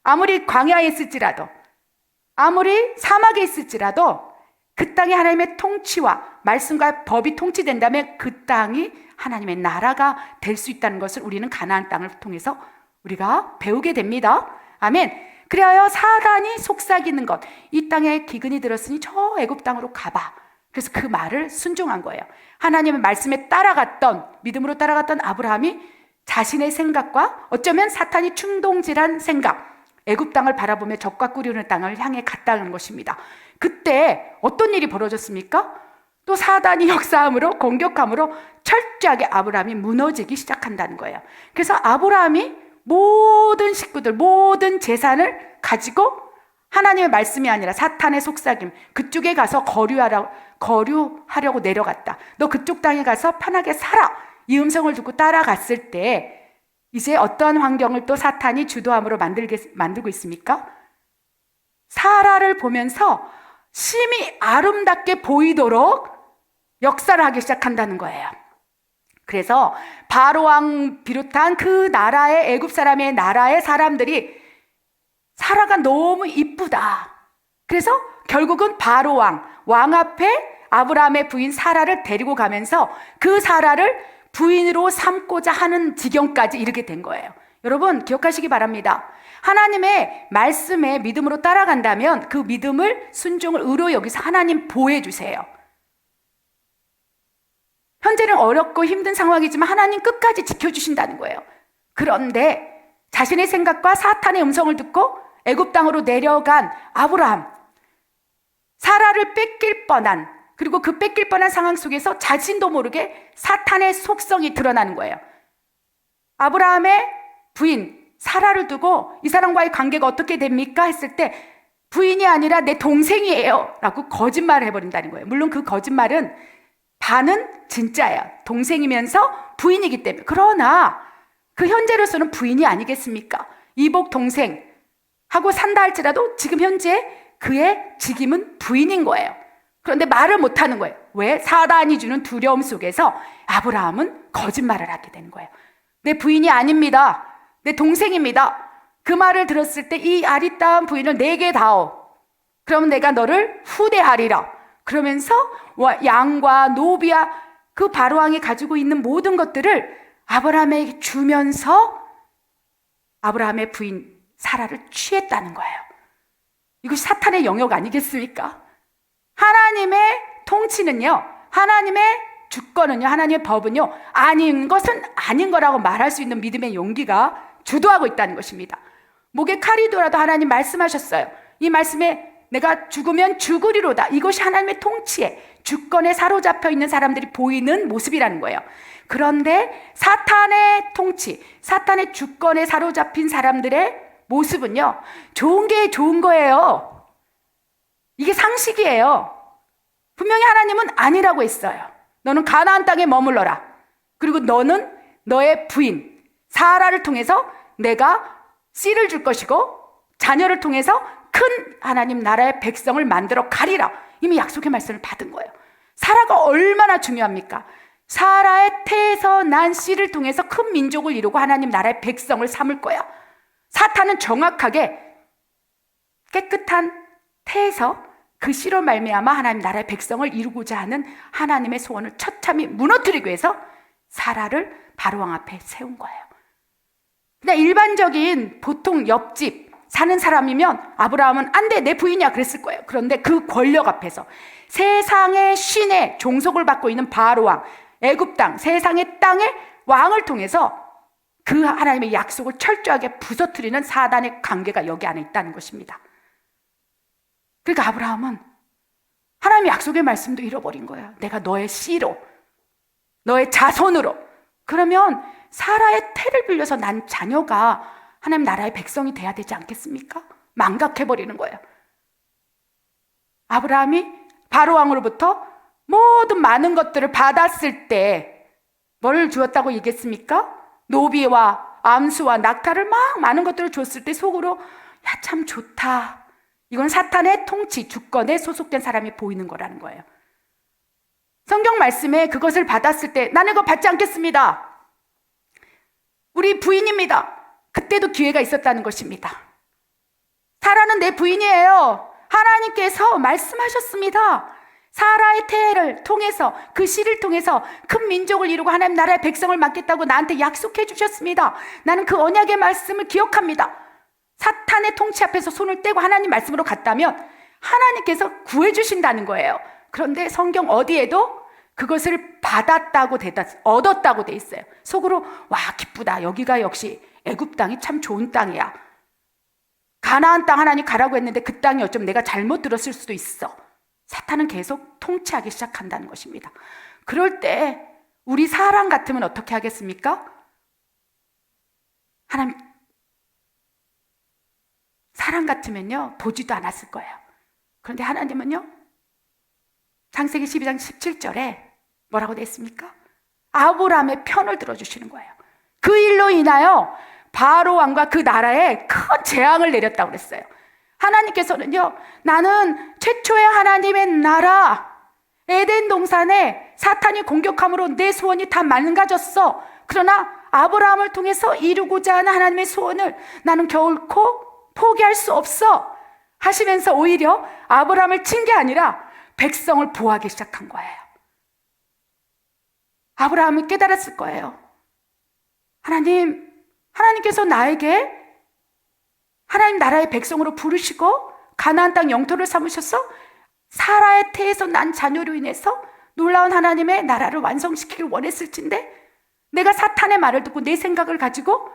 아무리 광야에 있을지라도, 아무리 사막에 있을지라도 그 땅에 하나님의 통치와 말씀과 법이 통치된다면 그 땅이 하나님의 나라가 될 수 있다는 것을 우리는 가나안 땅을 통해서 우리가 배우게 됩니다. 아멘. 그리하여 사단이 속삭이는 것, 이 땅에 기근이 들었으니 저 애굽 땅으로 가봐. 그래서 그 말을 순종한 거예요. 하나님의 말씀에 따라갔던, 믿음으로 따라갔던 아브라함이 자신의 생각과 어쩌면 사탄이 충동질한 생각, 애굽 땅을 바라보며 젖과 꿀이 흐르는 땅을 향해 갔다는 것입니다. 그때 어떤 일이 벌어졌습니까? 또 사단이 역사함으로, 공격함으로 철저하게 아브라함이 무너지기 시작한다는 거예요. 그래서 아브라함이 모든 식구들, 모든 재산을 가지고 하나님의 말씀이 아니라 사탄의 속삭임, 그쪽에 가서 거류하려고 내려갔다. 너 그쪽 땅에 가서 편하게 살아. 이 음성을 듣고 따라갔을 때 이제 어떤 환경을 또 사탄이 주도함으로 만들고 있습니까? 사라를 보면서 심히 아름답게 보이도록 역사를 하기 시작한다는 거예요. 그래서 바로왕 비롯한 그 나라의 애굽 사람의 나라의 사람들이 사라가 너무 이쁘다. 그래서 결국은 바로왕, 왕 앞에 아브라함의 부인 사라를 데리고 가면서 그 사라를 부인으로 삼고자 하는 지경까지 이르게 된 거예요. 여러분 기억하시기 바랍니다. 하나님의 말씀에 믿음으로 따라간다면 그 믿음을, 순종을 의로 여기서 하나님 보호해 주세요. 현재는 어렵고 힘든 상황이지만 하나님 끝까지 지켜주신다는 거예요. 그런데 자신의 생각과 사탄의 음성을 듣고 애굽 땅으로 내려간 아브라함, 사라를 뺏길 뻔한, 그리고 그 뺏길 뻔한 상황 속에서 자신도 모르게 사탄의 속성이 드러나는 거예요. 아브라함의 부인 사라를 두고 이 사람과의 관계가 어떻게 됩니까? 했을 때 부인이 아니라 내 동생이에요 라고 거짓말을 해버린다는 거예요. 물론 그 거짓말은 반은 진짜예요. 동생이면서 부인이기 때문에. 그러나 그 현재로서는 부인이 아니겠습니까? 이복 동생 하고 산다 할지라도 지금 현재 그의 직임은 부인인 거예요. 그런데 말을 못하는 거예요. 왜? 사단이 주는 두려움 속에서 아브라함은 거짓말을 하게 되는 거예요. 내 부인이 아닙니다. 내 동생입니다. 그 말을 들었을 때 이 아리따운 부인을 내게 다오. 그럼 내가 너를 후대하리라. 그러면서 양과 노비와 그 바로왕이 가지고 있는 모든 것들을 아브라함에게 주면서 아브라함의 부인 사라를 취했다는 거예요. 이것이 사탄의 영역 아니겠습니까? 하나님의 통치는요, 하나님의 주권은요, 하나님의 법은요, 아닌 것은 아닌 거라고 말할 수 있는 믿음의 용기가 주도하고 있다는 것입니다. 목에 칼이 돌아도 하나님 말씀하셨어요. 이 말씀에 내가 죽으면 죽으리로다. 이것이 하나님의 통치에, 주권에 사로잡혀 있는 사람들이 보이는 모습이라는 거예요. 그런데 사탄의 통치, 사탄의 주권에 사로잡힌 사람들의 모습은요, 좋은 게 좋은 거예요. 이게 상식이에요. 분명히 하나님은 아니라고 했어요. 너는 가나안 땅에 머물러라. 그리고 너는 너의 부인 사라를 통해서 내가 씨를 줄 것이고 자녀를 통해서 큰 하나님 나라의 백성을 만들어 가리라. 이미 약속의 말씀을 받은 거예요. 사라가 얼마나 중요합니까? 사라의 태에서 난 씨를 통해서 큰 민족을 이루고 하나님 나라의 백성을 삼을 거야. 사탄은 정확하게 깨끗한 태에서 그 씨로 말미암아 하나님 나라의 백성을 이루고자 하는 하나님의 소원을 처참히 무너뜨리기 위해서 사라를 바로왕 앞에 세운 거예요. 그냥 일반적인 보통 옆집 사는 사람이면 아브라함은 안 돼, 내 부인이야 그랬을 거예요. 그런데 그 권력 앞에서 세상의 신의 종속을 받고 있는 바로왕, 애굽 땅, 세상의 땅의 왕을 통해서 그 하나님의 약속을 철저하게 부서뜨리는 사단의 관계가 여기 안에 있다는 것입니다. 그러니까 아브라함은 하나님의 약속의 말씀도 잃어버린 거야. 내가 너의 씨로, 너의 자손으로. 그러면 사라의 태를 빌려서 난 자녀가 하나님 나라의 백성이 돼야 되지 않겠습니까? 망각해버리는 거예요. 아브라함이 바로왕으로부터 모든 많은 것들을 받았을 때 뭘 주었다고 얘기했습니까? 노비와 암수와 낙타를 막 많은 것들을 줬을 때 속으로 야, 참 좋다. 이건 사탄의 통치, 주권에 소속된 사람이 보이는 거라는 거예요. 성경 말씀에 그것을 받았을 때 나는 이거 받지 않겠습니다. 우리 부인입니다. 그때도 기회가 있었다는 것입니다. 사라는 내 부인이에요. 하나님께서 말씀하셨습니다. 사라의 태를 통해서, 그 씨를 통해서 큰 민족을 이루고 하나님 나라의 백성을 맡겠다고 나한테 약속해 주셨습니다. 나는 그 언약의 말씀을 기억합니다. 사탄의 통치 앞에서 손을 떼고 하나님 말씀으로 갔다면 하나님께서 구해 주신다는 거예요. 그런데 성경 어디에도 그것을 받았다고 얻었다고 돼 있어요. 속으로 와 기쁘다. 여기가 역시 애굽 땅이 참 좋은 땅이야. 가나안 땅 하나님 가라고 했는데 그 땅이 어쩌면 내가 잘못 들었을 수도 있어. 사탄은 계속 통치하기 시작한다는 것입니다. 그럴 때 우리 사람 같으면 어떻게 하겠습니까? 하나님, 사람 같으면요 보지도 않았을 거예요. 그런데 하나님은요 창세기 12장 17절에 뭐라고 돼 있습니까? 아브라함의 편을 들어주시는 거예요. 그 일로 인하여 바로 왕과 그 나라에 큰 재앙을 내렸다고 그랬어요. 하나님께서는요, 나는 최초의 하나님의 나라 에덴 동산에 사탄이 공격함으로 내 소원이 다 망가졌어. 그러나 아브라함을 통해서 이루고자 하는 하나님의 소원을 나는 결코 포기할 수 없어 하시면서 오히려 아브라함을 친 게 아니라 백성을 보호하기 시작한 거예요. 아브라함이 깨달았을 거예요. 하나님께서 나에게 하나님 나라의 백성으로 부르시고 가나안 땅 영토를 삼으셔서 사라의 태에서 난 자녀로 인해서 놀라운 하나님의 나라를 완성시키길 원했을진데 내가 사탄의 말을 듣고 내 생각을 가지고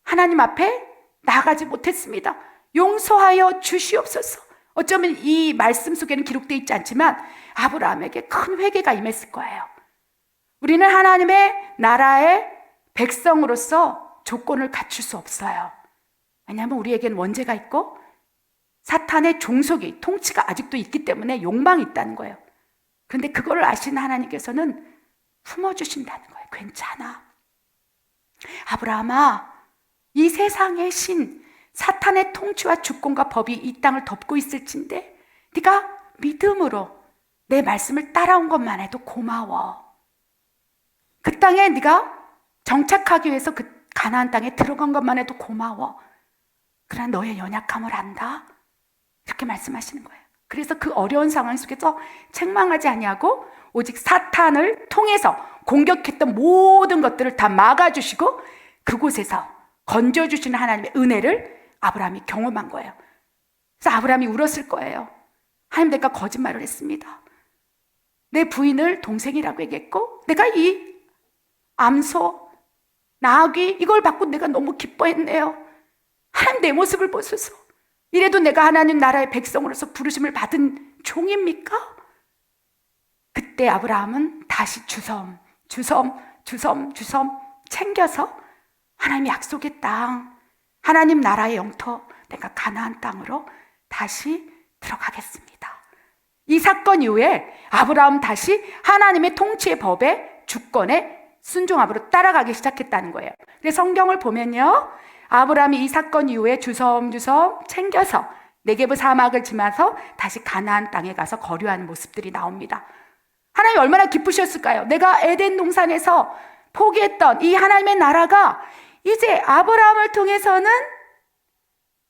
하나님 앞에 나가지 못했습니다. 용서하여 주시옵소서. 어쩌면 이 말씀 속에는 기록되어 있지 않지만 아브라함에게 큰 회개가 임했을 거예요. 우리는 하나님의 나라의 백성으로서 조건을 갖출 수 없어요. 왜냐하면 우리에게는 원죄가 있고 사탄의 종속이, 통치가 아직도 있기 때문에 욕망이 있다는 거예요. 그런데 그거를 아시는 하나님께서는 품어주신다는 거예요. 괜찮아. 아브라함아, 이 세상의 신, 사탄의 통치와 주권과 법이 이 땅을 덮고 있을진데 네가 믿음으로 내 말씀을 따라온 것만 해도 고마워. 그 땅에 네가 정착하기 위해서 그 가나안 땅에 들어간 것만 해도 고마워. 그러나 너의 연약함을 안다. 이렇게 말씀하시는 거예요. 그래서 그 어려운 상황 속에서 책망하지 아니하고 오직 사탄을 통해서 공격했던 모든 것들을 다 막아주시고 그곳에서 건져주시는 하나님의 은혜를 아브라함이 경험한 거예요. 그래서 아브라함이 울었을 거예요. 하나님, 내가 거짓말을 했습니다. 내 부인을 동생이라고 얘기했고 내가 이 암소, 나귀 이걸 받고 내가 너무 기뻐했네요. 하나님, 내 모습을 보소서. 이래도 내가 하나님 나라의 백성으로서 부르심을 받은 종입니까? 그때 아브라함은 다시 주섬 챙겨서 하나님의 약속의 땅, 하나님 나라의 영토, 내가 가나안 땅으로 다시 들어가겠습니다. 이 사건 이후에 아브라함 다시 하나님의 통치의 법에 주권에 순종함으로 따라가기 시작했다는 거예요. 그래서 성경을 보면요, 아브라함이 이 사건 이후에 주섬주섬 챙겨서 네게브 사막을 지나서 다시 가나안 땅에 가서 거류하는 모습들이 나옵니다. 하나님이 얼마나 기쁘셨을까요? 내가 에덴 동산에서 포기했던 이 하나님의 나라가 이제 아브라함을 통해서는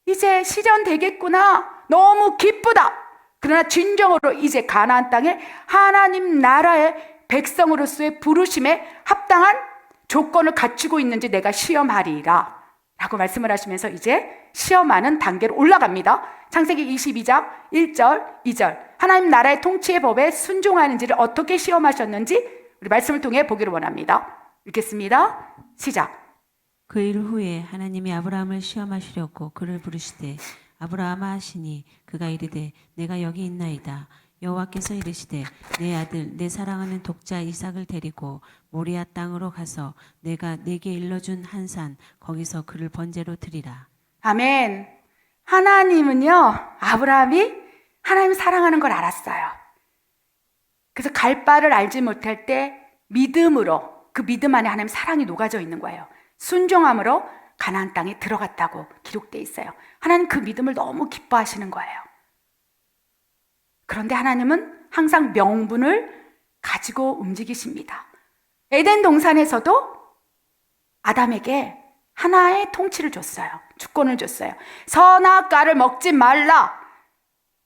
이제 실현되겠구나. 너무 기쁘다. 그러나 진정으로 이제 가나안 땅에 하나님 나라의 백성으로서의 부르심에 합당한 조건을 갖추고 있는지 내가 시험하리라 라고 말씀을 하시면서 이제 시험하는 단계로 올라갑니다. 창세기 22장 1절 2절 하나님 나라의 통치의 법에 순종하는지를 어떻게 시험하셨는지 우리 말씀을 통해 보기를 원합니다. 읽겠습니다. 시작. 그 일 후에 하나님이 아브라함을 시험하시려고 그를 부르시되 아브라함아 하시니 그가 이르되 내가 여기 있나이다. 여호와께서 이르시되 내 아들 내 사랑하는 독자 이삭을 데리고 모리아 땅으로 가서 내가 내게 일러준 한 산 거기서 그를 번제로 드리라. 아멘. 하나님은요, 아브라함이 하나님 사랑하는 걸 알았어요. 그래서 갈 바를 알지 못할 때 믿음으로, 그 믿음 안에 하나님 사랑이 녹아져 있는 거예요. 순종함으로 가나안 땅에 들어갔다고 기록되어 있어요. 하나님 그 믿음을 너무 기뻐하시는 거예요. 그런데 하나님은 항상 명분을 가지고 움직이십니다. 에덴 동산에서도 아담에게 하나의 통치를 줬어요. 주권을 줬어요. 선악과를 먹지 말라.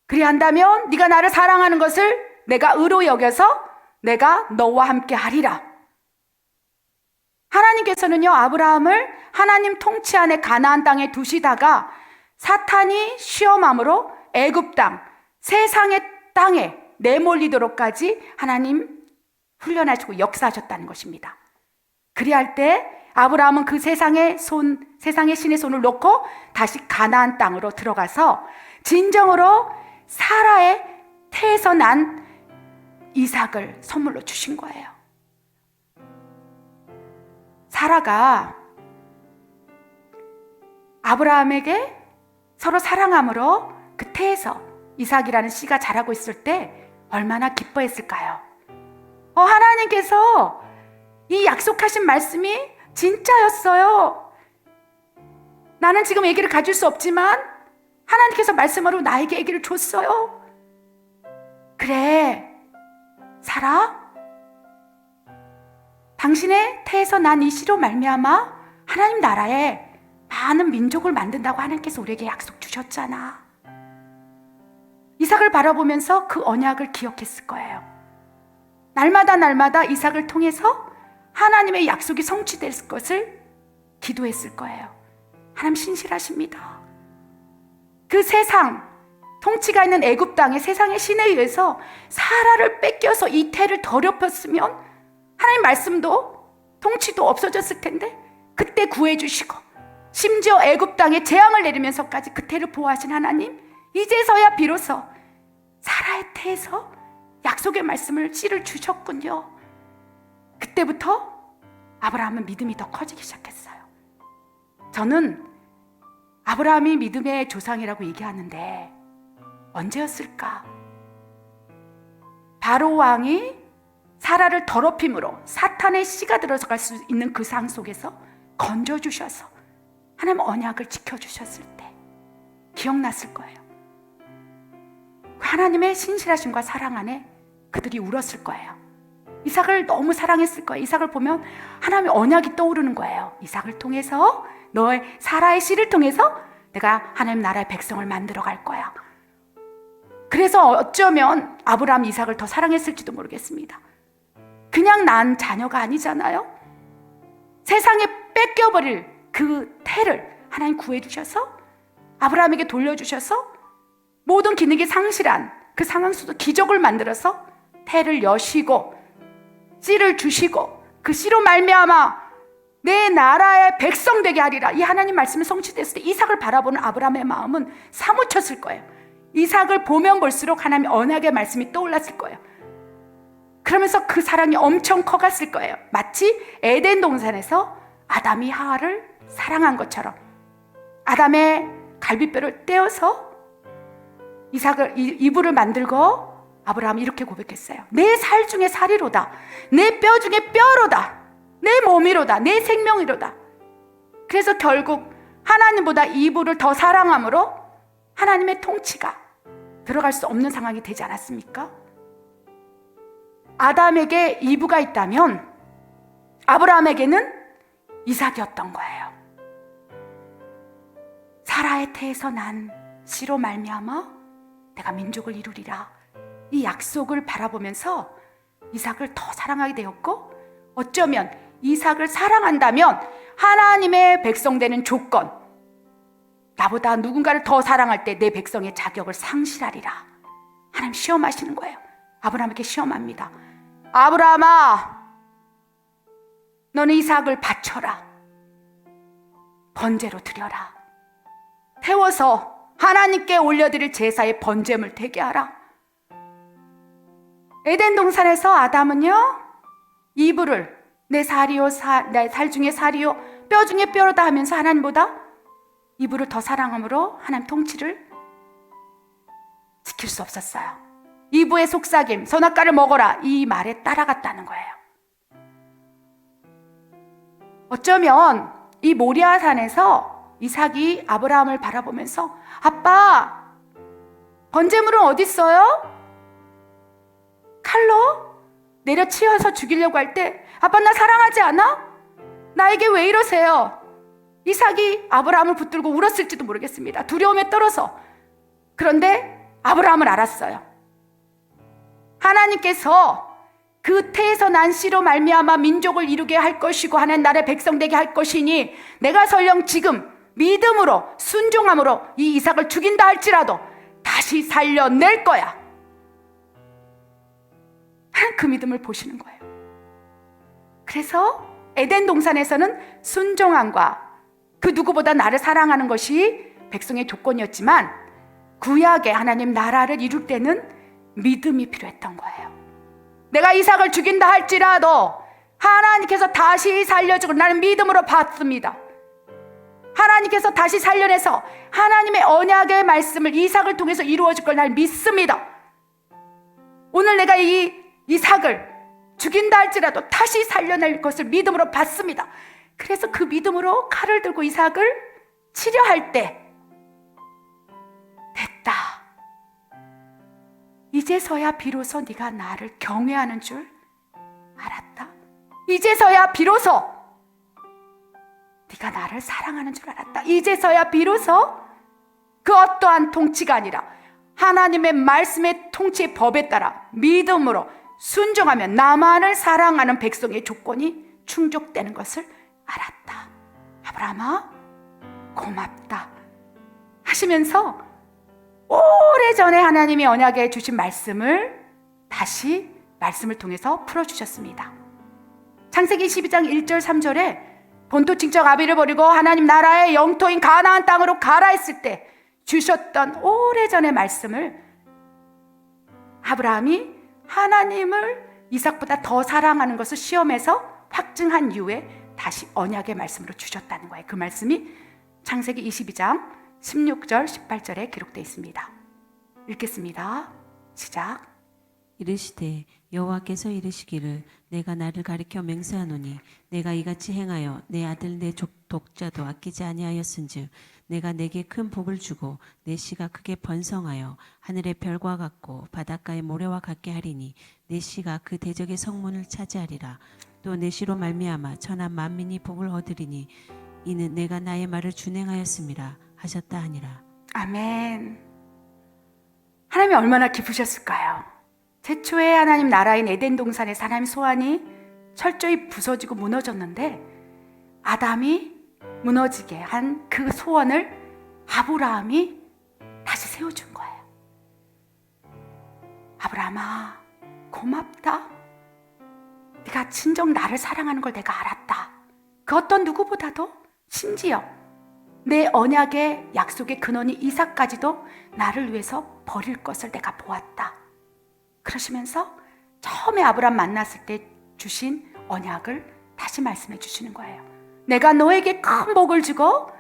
그리한다면 네가 나를 사랑하는 것을 내가 의로 여겨서 내가 너와 함께 하리라. 하나님께서는요, 아브라함을 하나님 통치 안에 가나안 땅에 두시다가 사탄이 시험함으로 애굽 땅, 세상의 땅에 내몰리도록까지 하나님 훈련하시고 역사하셨다는 것입니다. 그리할 때 아브라함은 그 세상의 신의 손을 놓고 다시 가나안 땅으로 들어가서 진정으로 사라의 태에서 난 이삭을 선물로 주신 거예요. 사라가 아브라함에게 서로 사랑함으로 그 태에서 이삭이라는 씨가 자라고 있을 때 얼마나 기뻐했을까요? 하나님께서 이 약속하신 말씀이 진짜였어요. 나는 지금 아기를 가질 수 없지만 하나님께서 말씀으로 나에게 아기를 줬어요. 그래, 사라, 당신의 태에서 난 이 씨로 말미암아 하나님 나라에 많은 민족을 만든다고 하나님께서 우리에게 약속 주셨잖아. 이삭을 바라보면서 그 언약을 기억했을 거예요. 날마다 이삭을 통해서 하나님의 약속이 성취될 것을 기도했을 거예요. 하나님 신실하십니다. 그 세상, 통치가 있는 애굽 땅의 세상의 신에 의해서 사라를 뺏겨서 이 태를 더럽혔으면 하나님 말씀도 통치도 없어졌을 텐데 그때 구해주시고 심지어 애굽 땅에 재앙을 내리면서까지 그 태를 보호하신 하나님, 이제서야 비로소 사라의 태에서 약속의 말씀을 씨를 주셨군요. 그때부터 아브라함은 믿음이 더 커지기 시작했어요. 저는 아브라함이 믿음의 조상이라고 얘기하는데 언제였을까? 바로 왕이 사라를 더럽힘으로 사탄의 씨가 들어갈 수 있는 그 상 속에서 건져주셔서 하나님 언약을 지켜주셨을 때 기억났을 거예요. 하나님의 신실하심과 사랑 안에 그들이 울었을 거예요. 이삭을 너무 사랑했을 거예요. 이삭을 보면 하나님의 언약이 떠오르는 거예요. 이삭을 통해서, 너의 사라의 씨를 통해서 내가 하나님 나라의 백성을 만들어 갈 거야. 그래서 어쩌면 아브라함 이삭을 더 사랑했을지도 모르겠습니다. 그냥 난 자녀가 아니잖아요. 세상에 뺏겨버릴 그 태를 하나님 구해주셔서 아브라함에게 돌려주셔서 모든 기능이 상실한 그 상황 속에서 기적을 만들어서 태를 여시고 씨를 주시고 그 씨로 말미암아 내 나라의 백성 되게 하리라. 이 하나님 말씀이 성취됐을 때 이삭을 바라보는 아브라함의 마음은 사무쳤을 거예요. 이삭을 보면 볼수록 하나님의 언약의 말씀이 떠올랐을 거예요. 그러면서 그 사랑이 엄청 커갔을 거예요. 마치 에덴 동산에서 아담이 하와를 사랑한 것처럼 아담의 갈비뼈를 떼어서 이삭을 이불을 만들고 아브라함이 이렇게 고백했어요. 내 살 중에 살이로다. 내 뼈 중에 뼈로다. 내 몸이로다. 내 생명이로다. 그래서 결국 하나님보다 이불을 더 사랑함으로 하나님의 통치가 들어갈 수 없는 상황이 되지 않았습니까? 아담에게 이브가 있다면 아브라함에게는 이삭이었던 거예요. 사라의 태에서 난 씨로 말미암아 내가 민족을 이루리라. 이 약속을 바라보면서 이삭을 더 사랑하게 되었고, 어쩌면 이삭을 사랑한다면 하나님의 백성 되는 조건, 나보다 누군가를 더 사랑할 때 내 백성의 자격을 상실하리라. 하나님 시험하시는 거예요. 아브라함에게 시험합니다. 아브라함아, 너는 이삭을 바쳐라. 번제로 드려라. 태워서 하나님께 올려드릴 제사의 번제물 되게 하라. 에덴 동산에서 아담은요, 이불을 내 살 중에 살이요 뼈 중에 뼈로다 하면서 하나님보다 이불을 더 사랑함으로 하나님 통치를 지킬 수 없었어요. 이브의 속삭임, 선악과를 먹어라, 이 말에 따라갔다는 거예요. 어쩌면 이 모리아산에서 이삭이 아브라함을 바라보면서 아빠, 번제물은 어디 있어요? 칼로 내려치어서 죽이려고 할 때 아빠 나 사랑하지 않아? 나에게 왜 이러세요? 이삭이 아브라함을 붙들고 울었을지도 모르겠습니다. 두려움에 떨어서. 그런데 아브라함은 알았어요. 하나님께서 그 태에서 난 씨로 말미암아 민족을 이루게 할 것이고 하나님 나라의 백성 되게 할 것이니 내가 설령 지금 믿음으로 순종함으로 이 이삭을 죽인다 할지라도 다시 살려낼 거야. 그 믿음을 보시는 거예요. 그래서 에덴 동산에서는 순종함과 그 누구보다 나를 사랑하는 것이 백성의 조건이었지만 구약의 하나님 나라를 이룰 때는 믿음이 필요했던 거예요. 내가 이삭을 죽인다 할지라도 하나님께서 다시 살려주고 나는 믿음으로 받습니다. 하나님께서 다시 살려내서 하나님의 언약의 말씀을 이삭을 통해서 이루어질 걸 날 믿습니다. 오늘 내가 이 이삭을 죽인다 할지라도 다시 살려낼 것을 믿음으로 받습니다. 그래서 그 믿음으로 칼을 들고 이삭을 치려 할 때 됐다. 이제서야 비로소 네가 나를 경외하는 줄 알았다. 이제서야 비로소 네가 나를 사랑하는 줄 알았다. 이제서야 비로소 그 어떠한 통치가 아니라 하나님의 말씀의 통치의 법에 따라 믿음으로 순종하면 나만을 사랑하는 백성의 조건이 충족되는 것을 알았다. 아브라함아 고맙다 하시면서 오래전에 하나님이 언약에 주신 말씀을 다시 말씀을 통해서 풀어주셨습니다. 창세기 12장 1절 3절에 본토 친척 아비를 버리고 하나님 나라의 영토인 가나안 땅으로 가라 했을 때 주셨던 오래전의 말씀을 아브라함이 하나님을 이삭보다 더 사랑하는 것을 시험해서 확증한 이후에 다시 언약의 말씀으로 주셨다는 거예요. 그 말씀이 창세기 22장 16절 18절에 기록되어 있습니다. 읽겠습니다. 시작. 이르시되 여호와께서 이르시기를 내가 나를 가리켜 맹세하노니 내가 이같이 행하여 내 아들 내 독자도 아끼지 아니하였은즉 내가 내게 큰 복을 주고 내 씨가 크게 번성하여 하늘의 별과 같고 바닷가의 모래와 같게 하리니 내 씨가 그 대적의 성문을 차지하리라. 또 내 씨로 말미암아 천하 만민이 복을 얻으리니 이는 내가 나의 말을 준행하였음이라 하셨다 하니라. 아멘. 하나님이 얼마나 기쁘셨을까요? 최초의 하나님 나라인 에덴 동산에서 하나님 소원이 철저히 부서지고 무너졌는데 아담이 무너지게 한 그 소원을 아브라함이 다시 세워준 거예요. 아브라함아, 고맙다. 네가 진정 나를 사랑하는 걸 내가 알았다. 그 어떤 누구보다도 심지어 내 언약의 약속의 근원이 이삭까지도 나를 위해서 버릴 것을 내가 보았다. 그러시면서 처음에 아브라함 만났을 때 주신 언약을 다시 말씀해 주시는 거예요. 내가 너에게 큰 복을 주고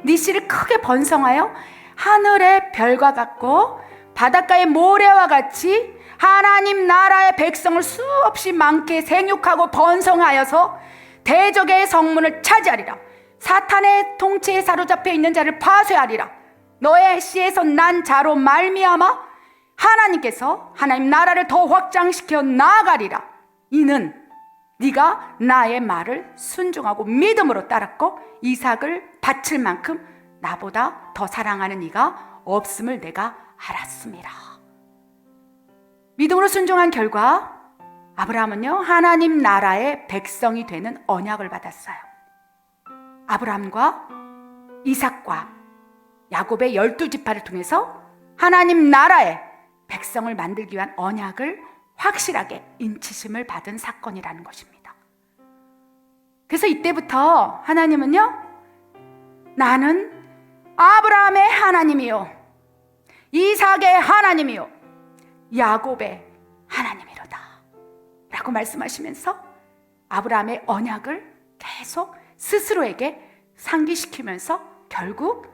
네 씨를 크게 번성하여 하늘의 별과 같고 바닷가의 모래와 같이 하나님 나라의 백성을 수없이 많게 생육하고 번성하여서 대적의 성문을 차지하리라. 사탄의 통치에 사로잡혀 있는 자를 파쇄하리라. 너의 씨에서 난 자로 말미암아 하나님께서 하나님 나라를 더 확장시켜 나아가리라. 이는 네가 나의 말을 순종하고 믿음으로 따랐고 이삭을 바칠 만큼 나보다 더 사랑하는 이가 없음을 내가 알았습니다. 믿음으로 순종한 결과 아브라함은요 하나님 나라의 백성이 되는 언약을 받았어요. 아브라함과 이삭과 야곱의 12지파를 통해서 하나님 나라의 백성을 만들기 위한 언약을 확실하게 인치심을 받은 사건이라는 것입니다. 그래서 이때부터 하나님은요 나는 아브라함의 하나님이요 이삭의 하나님이요 야곱의 하나님이로다 라고 말씀하시면서 아브라함의 언약을 계속 스스로에게 상기시키면서 결국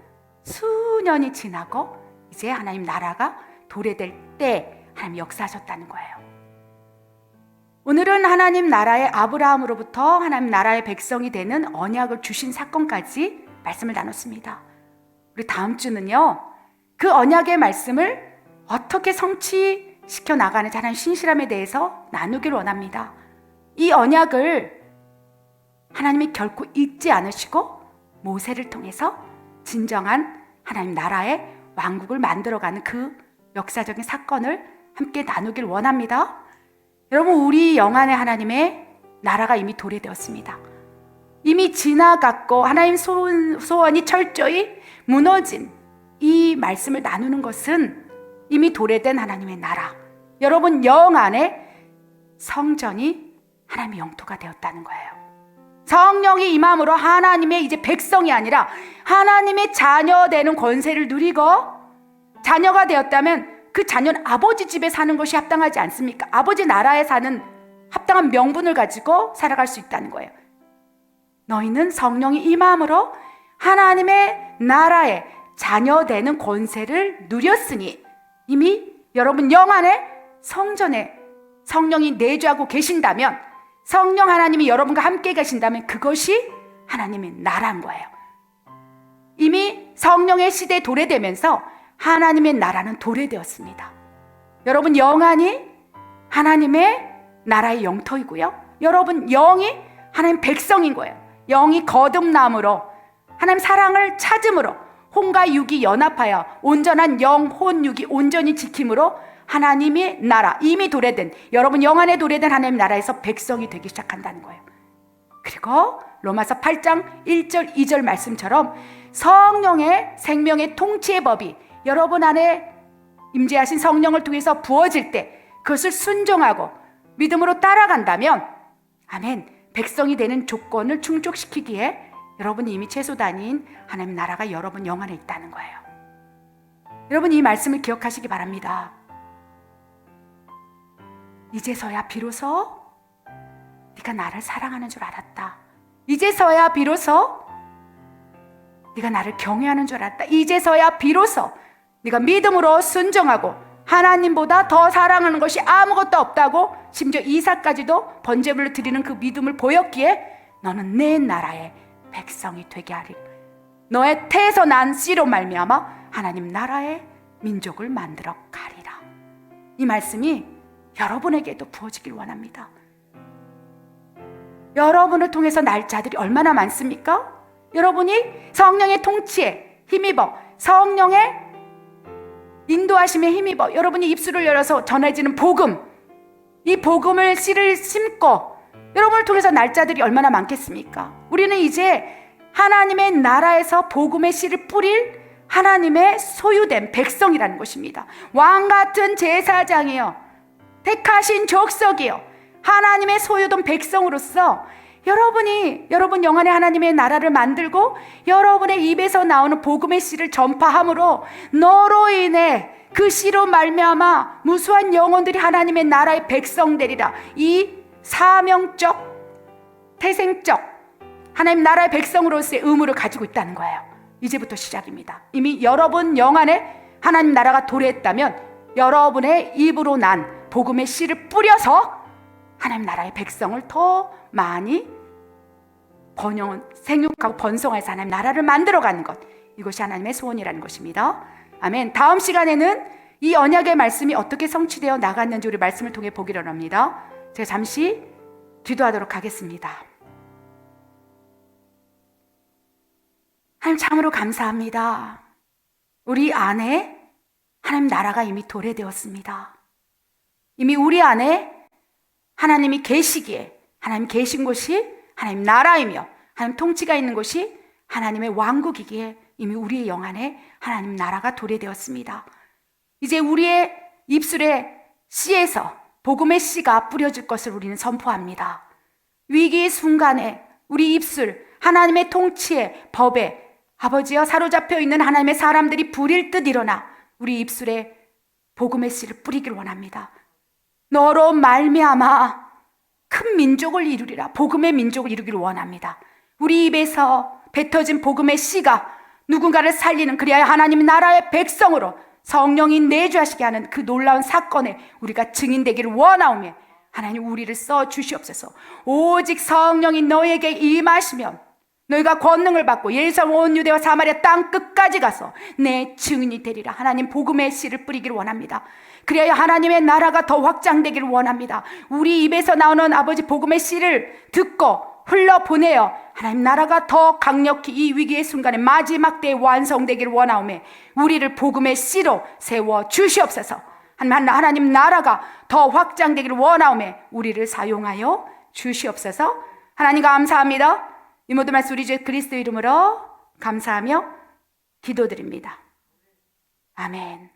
수년이 지나고 이제 하나님 나라가 도래될 때 하나님 역사하셨다는 거예요. 오늘은 하나님 나라의 아브라함으로부터 하나님 나라의 백성이 되는 언약을 주신 사건까지 말씀을 나눴습니다. 우리 다음 주는요 그 언약의 말씀을 어떻게 성취시켜 나가는지 하나님 신실함에 대해서 나누기를 원합니다. 이 언약을 하나님이 결코 잊지 않으시고 모세를 통해서 진정한 하나님 나라의 왕국을 만들어가는 그 역사적인 사건을 함께 나누길 원합니다. 여러분 우리 영안의 하나님의 나라가 이미 도래되었습니다. 이미 지나갔고 하나님 소원이 철저히 무너진 이 말씀을 나누는 것은 이미 도래된 하나님의 나라, 여러분 영 안에 성전이 하나님의 영토가 되었다는 거예요. 성령이 임함으로 하나님의 이제 백성이 아니라 하나님의 자녀 되는 권세를 누리고 자녀가 되었다면 그 자녀는 아버지 집에 사는 것이 합당하지 않습니까? 아버지 나라에 사는 합당한 명분을 가지고 살아갈 수 있다는 거예요. 너희는 성령이 임함으로 하나님의 나라의 자녀 되는 권세를 누렸으니 이미 여러분 영 안에 성전에 성령이 내주하고 계신다면 성령 하나님이 여러분과 함께 계신다면 그것이 하나님의 나라인 거예요. 이미 성령의 시대에 도래되면서 하나님의 나라는 도래되었습니다. 여러분 영안이 하나님의 나라의 영토이고요. 여러분 영이 하나님 백성인 거예요. 영이 거듭남으로 하나님 사랑을 찾음으로 혼과 육이 연합하여 온전한 영, 혼, 육이 온전히 지킴으로 하나님의 나라 이미 도래된 여러분 영안에 도래된 하나님의 나라에서 백성이 되기 시작한다는 거예요. 그리고 로마서 8장 1절 2절 말씀처럼 성령의 생명의 통치의 법이 여러분 안에 임재하신 성령을 통해서 부어질 때 그것을 순종하고 믿음으로 따라간다면 아멘 백성이 되는 조건을 충족시키기에 여러분이 이미 채소 다닌 하나님 나라가 여러분 영 안에 있다는 거예요. 여러분 이 말씀을 기억하시기 바랍니다. 이제서야 비로소 네가 나를 사랑하는 줄 알았다. 이제서야 비로소 네가 나를 경외하는 줄 알았다. 이제서야 비로소 네가 믿음으로 순종하고 하나님보다 더 사랑하는 것이 아무것도 없다고 심지어 이삭까지도 번제물로 드리는 그 믿음을 보였기에 너는 내 나라의 백성이 되게 하리라. 너의 태에서 난 씨로 말미암아 하나님 나라의 민족을 만들어 가리라. 이 말씀이 여러분에게도 부어지길 원합니다. 여러분을 통해서 날 자들이 얼마나 많습니까? 여러분이 성령의 통치에 힘입어 성령의 인도하심에 힘입어 여러분이 입술을 열어서 전해지는 복음, 이 복음을 씨를 심고 여러분을 통해서 날짜들이 얼마나 많겠습니까? 우리는 이제 하나님의 나라에서 복음의 씨를 뿌릴 하나님의 소유된 백성이라는 것입니다. 왕같은 제사장이요, 택하신 족속이요, 하나님의 소유된 백성으로서 여러분 영안에 하나님의 나라를 만들고 여러분의 입에서 나오는 복음의 씨를 전파함으로 너로 인해 그 씨로 말미암아 무수한 영혼들이 하나님의 나라의 백성 되리라. 이 사명적, 태생적 하나님 나라의 백성으로서의 의무를 가지고 있다는 거예요. 이제부터 시작입니다. 이미 여러분 영안에 하나님 나라가 도래했다면 여러분의 입으로 난 복음의 씨를 뿌려서 하나님 나라의 백성을 더 많이 생육하고 번성해서 하나님 나라를 만들어가는 것, 이것이 하나님의 소원이라는 것입니다. 아멘. 다음 시간에는 이 언약의 말씀이 어떻게 성취되어 나갔는지 우리 말씀을 통해 보기로 합니다. 제가 잠시 기도하도록 하겠습니다. 하나님 참으로 감사합니다. 우리 안에 하나님 나라가 이미 도래되었습니다. 이미 우리 안에 하나님이 계시기에 하나님 계신 곳이 하나님 나라이며 하나님 통치가 있는 곳이 하나님의 왕국이기에 이미 우리의 영 안에 하나님 나라가 도래되었습니다. 이제 우리의 입술에 씨에서 복음의 씨가 뿌려질 것을 우리는 선포합니다. 위기의 순간에 우리 입술 하나님의 통치에 법에 아버지여 사로잡혀 있는 하나님의 사람들이 불일 듯 일어나 우리 입술에 복음의 씨를 뿌리길 원합니다. 너로 말미암아 큰 민족을 이루리라. 복음의 민족을 이루기를 원합니다. 우리 입에서 뱉어진 복음의 씨가 누군가를 살리는, 그리하여 하나님 나라의 백성으로 성령이 내주하시게 하는 그 놀라운 사건에 우리가 증인되기를 원하오며 하나님 우리를 써 주시옵소서. 오직 성령이 너에게 임하시면 너희가 권능을 받고 예루살렘 온 유대와 사마리아 땅 끝까지 가서 내 증인이 되리라. 하나님 복음의 씨를 뿌리기를 원합니다. 그래야 하나님의 나라가 더 확장되기를 원합니다. 우리 입에서 나오는 아버지 복음의 씨를 듣고 흘러보내어 하나님 나라가 더 강력히 이 위기의 순간에 마지막 때에 완성되기를 원하오며 우리를 복음의 씨로 세워 주시옵소서. 하나님 나라가 더 확장되기를 원하오며 우리를 사용하여 주시옵소서. 하나님 감사합니다. 이 모든 말씀 우리 주 그리스도 이름으로 감사하며 기도드립니다. 아멘.